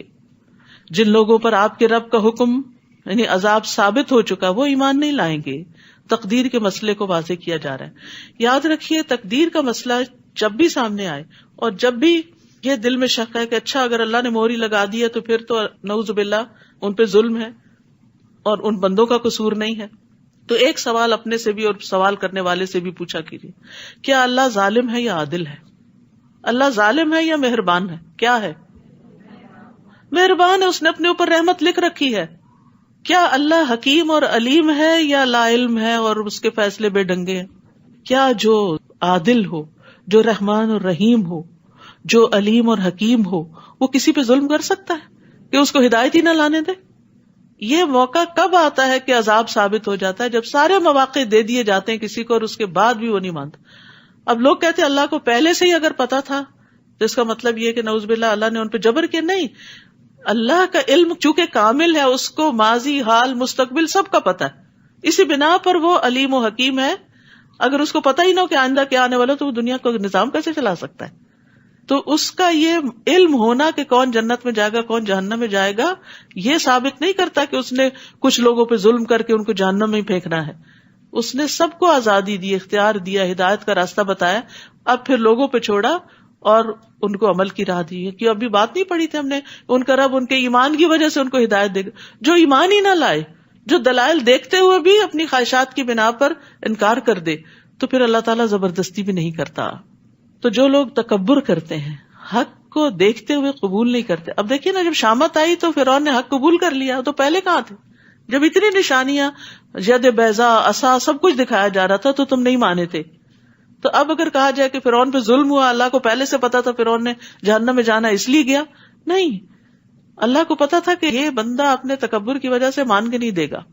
جن لوگوں پر آپ کے رب کا حکم یعنی عذاب ثابت ہو چکا وہ ایمان نہیں لائیں گے. تقدیر کے مسئلے کو واضح کیا جا رہا ہے. یاد رکھیے تقدیر کا مسئلہ جب بھی سامنے آئے اور جب بھی یہ دل میں شک ہے کہ اچھا اگر اللہ نے مہر لگا دی ہے تو پھر تو نعوذ باللہ ان پہ ظلم ہے, اور ان بندوں کا قصور نہیں ہے. تو ایک سوال اپنے سے بھی اور سوال کرنے والے سے بھی پوچھا کیجیے, کیا اللہ ظالم ہے یا عادل ہے؟ اللہ ظالم ہے یا مہربان ہے؟ کیا ہے؟ مہربان ہے, اس نے اپنے اوپر رحمت لکھ رکھی ہے. کیا اللہ حکیم اور علیم ہے یا لا علم ہے اور اس کے فیصلے بے ڈنگے ہیں؟ کیا جو عادل ہو, جو رحمان اور رحیم ہو, جو علیم اور حکیم ہو, وہ کسی پہ ظلم کر سکتا ہے کہ اس کو ہدایت ہی نہ لانے دے؟ یہ موقع کب آتا ہے کہ عذاب ثابت ہو جاتا ہے؟ جب سارے مواقع دے دیے جاتے ہیں کسی کو اور اس کے بعد بھی وہ نہیں مانتا. اب لوگ کہتے ہیں اللہ کو پہلے سے ہی اگر پتا تھا تو اس کا مطلب یہ کہ نعوذ باللہ اللہ نے ان پہ جبر کیا. نہیں, اللہ کا علم چونکہ کامل ہے, اس کو ماضی, حال, مستقبل سب کا پتا ہے, اسی بنا پر وہ علیم و حکیم ہے. اگر اس کو پتا ہی نہ ہو کہ آئندہ کیا آنے والا تو وہ دنیا کو نظام کیسے چلا سکتا ہے؟ تو اس کا یہ علم ہونا کہ کون جنت میں جائے گا کون جہنم میں جائے گا, یہ ثابت نہیں کرتا کہ اس نے کچھ لوگوں پہ ظلم کر کے ان کو جہنم میں ہی پھینکنا ہے. اس نے سب کو آزادی دی, اختیار دیا, ہدایت کا راستہ بتایا, اب پھر لوگوں پہ چھوڑا اور ان کو عمل کی راہ دی. کہ ابھی بات نہیں پڑی تھی ہم نے, ان کا رب ان کے ایمان کی وجہ سے ان کو ہدایت دے گا. جو ایمان ہی نہ لائے, جو دلائل دیکھتے ہوئے بھی اپنی خواہشات کی بنا پر انکار کر دے, تو پھر اللہ تعالیٰ زبردستی بھی نہیں کرتا. تو جو لوگ تکبر کرتے ہیں, حق کو دیکھتے ہوئے قبول نہیں کرتے. اب دیکھیے نا, جب شامت آئی تو فرعون نے حق قبول کر لیا, تو پہلے کہاں تھے؟ جب اتنی نشانیاں, ید بیضا, عصا, سب کچھ دکھایا جا رہا تھا تو تم نہیں مانے تھے. تو اب اگر کہا جائے کہ فرعون پہ ظلم ہوا, اللہ کو پہلے سے پتا تھا فرعون نے جہنم میں جانا اس لیے گیا, نہیں, اللہ کو پتا تھا کہ یہ بندہ اپنے تکبر کی وجہ سے مان کے نہیں دے گا.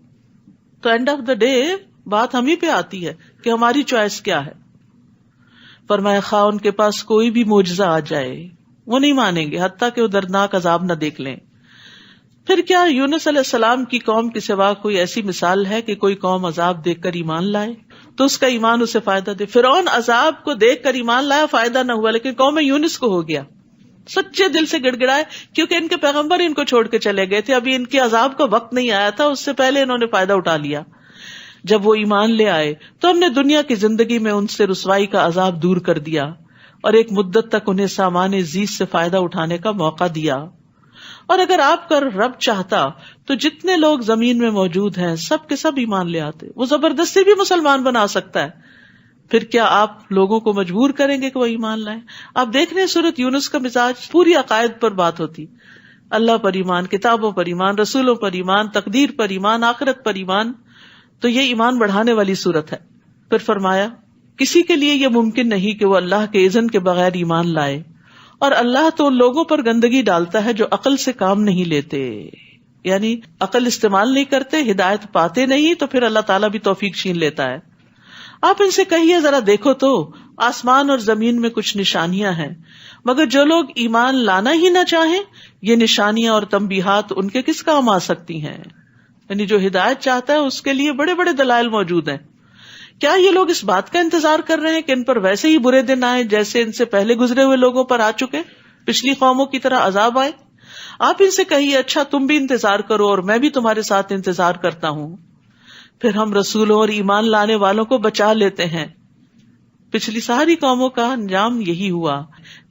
تو اینڈ آف دا ڈے بات ہم ہی پہ آتی ہے کہ ہماری چوائس کیا ہے. فرمایا خواہ ان کے پاس کوئی بھی معجزہ آ جائے وہ نہیں مانیں گے حتیٰ کہ وہ دردناک عذاب نہ دیکھ لیں. پھر کیا یونس علیہ السلام کی قوم کے سوا کوئی ایسی مثال ہے کہ کوئی قوم عذاب دیکھ کر ایمان لائے تو اس کا ایمان اسے فائدہ دے؟ فرعون عذاب کو دیکھ کر ایمان لایا, فائدہ نہ ہوا, لیکن قوم یونس کو ہو گیا. سچے دل سے گڑ گڑائے کیونکہ ان کے پیغمبر ان کو چھوڑ کے چلے گئے تھے, ابھی ان کے عذاب کا وقت نہیں آیا تھا, اس سے پہلے انہوں نے فائدہ اٹھا لیا. جب وہ ایمان لے آئے تو ہم نے دنیا کی زندگی میں ان سے رسوائی کا عذاب دور کر دیا اور ایک مدت تک انہیں سامان زیست سے فائدہ اٹھانے کا موقع دیا. اور اگر آپ کا رب چاہتا تو جتنے لوگ زمین میں موجود ہیں سب کے سب ایمان لے آتے, وہ زبردستی بھی مسلمان بنا سکتا ہے. پھر کیا آپ لوگوں کو مجبور کریں گے کہ وہ ایمان لائیں؟ آپ دیکھ رہے ہیں سورۃ یونس کا مزاج پوری عقائد پر بات ہوتی, اللہ پر ایمان, کتابوں پر ایمان, رسولوں پر ایمان, تقدیر پر ایمان, آخرت پر ایمان. تو یہ ایمان بڑھانے والی صورت ہے. پھر فرمایا کسی کے لیے یہ ممکن نہیں کہ وہ اللہ کے اذن کے بغیر ایمان لائے, اور اللہ تو لوگوں پر گندگی ڈالتا ہے جو عقل سے کام نہیں لیتے, یعنی عقل استعمال نہیں کرتے, ہدایت پاتے نہیں, تو پھر اللہ تعالیٰ بھی توفیق چھین لیتا ہے. آپ ان سے کہیے ذرا دیکھو تو آسمان اور زمین میں کچھ نشانیاں ہیں, مگر جو لوگ ایمان لانا ہی نہ چاہیں یہ نشانیاں اور تنبیہات ان کے کس کام آ سکتی ہیں؟ یعنی جو ہدایت چاہتا ہے اس کے لیے بڑے بڑے دلائل موجود ہیں. کیا یہ لوگ اس بات کا انتظار کر رہے ہیں کہ ان پر ویسے ہی برے دن آئے جیسے ان سے پہلے گزرے ہوئے لوگوں پر آ چکے, پچھلی قوموں کی طرح عذاب آئے؟ آپ ان سے کہیے اچھا تم بھی انتظار کرو اور میں بھی تمہارے ساتھ انتظار کرتا ہوں. پھر ہم رسولوں اور ایمان لانے والوں کو بچا لیتے ہیں. پچھلی ساری قوموں کا انجام یہی ہوا.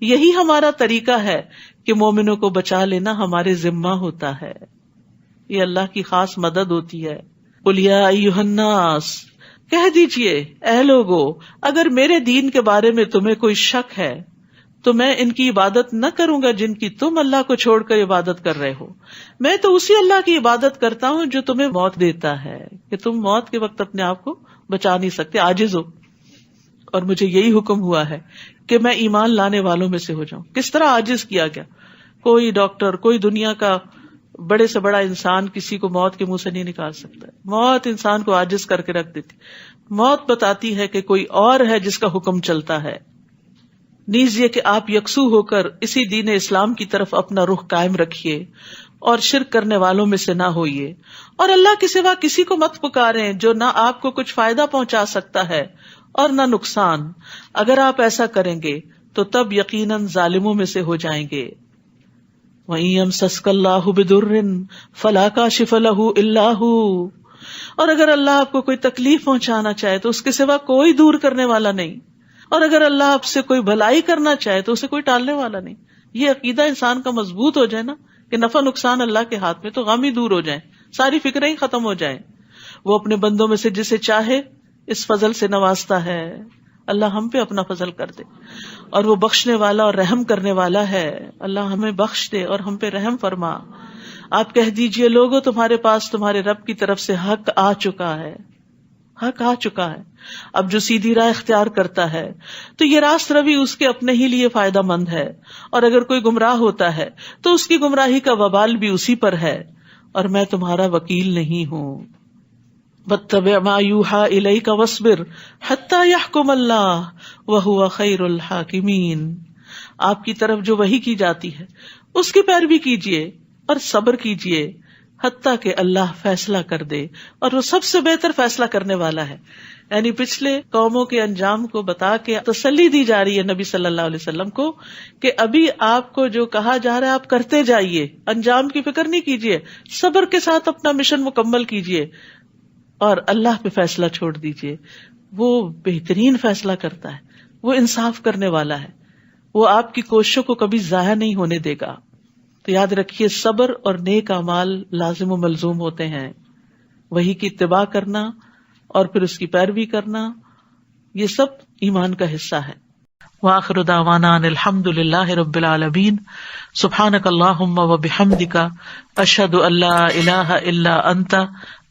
یہی ہمارا طریقہ ہے کہ مومنوں کو بچا لینا ہمارے ذمہ ہوتا ہے, یہ اللہ کی خاص مدد ہوتی ہے. قل یا ایھا الناس, کہہ دیجئے اے لوگو, اگر میرے دین کے بارے میں تمہیں کوئی شک ہے تو میں ان کی عبادت نہ کروں گا جن کی تم اللہ کو چھوڑ کر عبادت کر رہے ہو. میں تو اسی اللہ کی عبادت کرتا ہوں جو تمہیں موت دیتا ہے, کہ تم موت کے وقت اپنے آپ کو بچا نہیں سکتے, عاجز ہو. اور مجھے یہی حکم ہوا ہے کہ میں ایمان لانے والوں میں سے ہو جاؤں. کس طرح عاجز کیا گیا؟ کوئی ڈاکٹر, کوئی دنیا کا بڑے سے بڑا انسان کسی کو موت کے منہ سے نہیں نکال سکتا. موت انسان کو عاجز کر کے رکھ دیتی. موت بتاتی ہے کہ کوئی اور ہے جس کا حکم چلتا ہے. نیز یہ کہ آپ یکسو ہو کر اسی دین اسلام کی طرف اپنا رخ قائم رکھیے اور شرک کرنے والوں میں سے نہ ہوئیے, اور اللہ کے سوا کسی کو مت پکاریں جو نہ آپ کو کچھ فائدہ پہنچا سکتا ہے اور نہ نقصان. اگر آپ ایسا کریں گے تو تب یقیناً ظالموں میں سے ہو جائیں گے. وَإِن يَمْسَسْكَ اللَّهُ بِضُرٍّ فَلَا كَاشِفَ لَهُ إِلَّا هُوَ, اور اگر اللہ آپ کو کوئی تکلیف پہنچانا چاہے تو اس کے سوا کوئی دور کرنے والا نہیں, اور اگر اللہ آپ سے کوئی بھلائی کرنا چاہے تو اسے کوئی ٹالنے والا نہیں. یہ عقیدہ انسان کا مضبوط ہو جائے نا کہ نفع نقصان اللہ کے ہاتھ میں, تو غم ہی دور ہو جائیں, ساری فکریں ہی ختم ہو جائیں. وہ اپنے بندوں میں سے جسے چاہے اس فضل سے نوازتا ہے. اللہ ہم پہ اپنا فضل کر دے, اور وہ بخشنے والا اور رحم کرنے والا ہے. اللہ ہمیں بخش دے اور ہم پہ رحم فرما. آپ کہہ دیجئے لوگوں تمہارے پاس تمہارے رب کی طرف سے حق آ چکا ہے, حق آ چکا ہے. اب جو سیدھی راہ اختیار کرتا ہے تو یہ راست روی اس کے اپنے ہی لیے فائدہ مند ہے, اور اگر کوئی گمراہ ہوتا ہے تو اس کی گمراہی کا وبال بھی اسی پر ہے, اور میں تمہارا وکیل نہیں ہوں. واتبع ما یوحی الیک واصبر حتی یحکم اللہ وہو خیر الحاکمین. آپ کی طرف جو وحی کی جاتی ہے اس کی پیروی کیجیے اور صبر کیجیے حتیٰ کہ اللہ فیصلہ کر دے, اور وہ سب سے بہتر فیصلہ کرنے والا ہے. یعنی پچھلے قوموں کے انجام کو بتا کے تسلی دی جا رہی ہے نبی صلی اللہ علیہ وسلم کو کہ ابھی آپ کو جو کہا جا رہا ہے آپ کرتے جائیے, انجام کی فکر نہیں کیجیے, صبر کے ساتھ اپنا مشن مکمل کیجیے اور اللہ پہ فیصلہ چھوڑ دیجیے. وہ بہترین فیصلہ کرتا ہے, وہ انصاف کرنے والا ہے, وہ آپ کی کوششوں کو کبھی ضائع نہیں ہونے دے گا. تو یاد رکھیے صبر اور نیک اعمال لازم و ملزوم ہوتے ہیں. وحی کی اتباع کرنا اور پھر اس کی پیروی کرنا, یہ سب ایمان کا حصہ ہے. وآخر دعوانا ان الحمد للہ رب العالمین. سبحانک اللہم وبحمدک اشہد ان لا الہ الا انت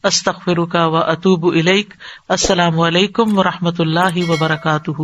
استغفرک واتوب الیک. السلام علیکم ورحمۃ اللہ وبرکاتہ.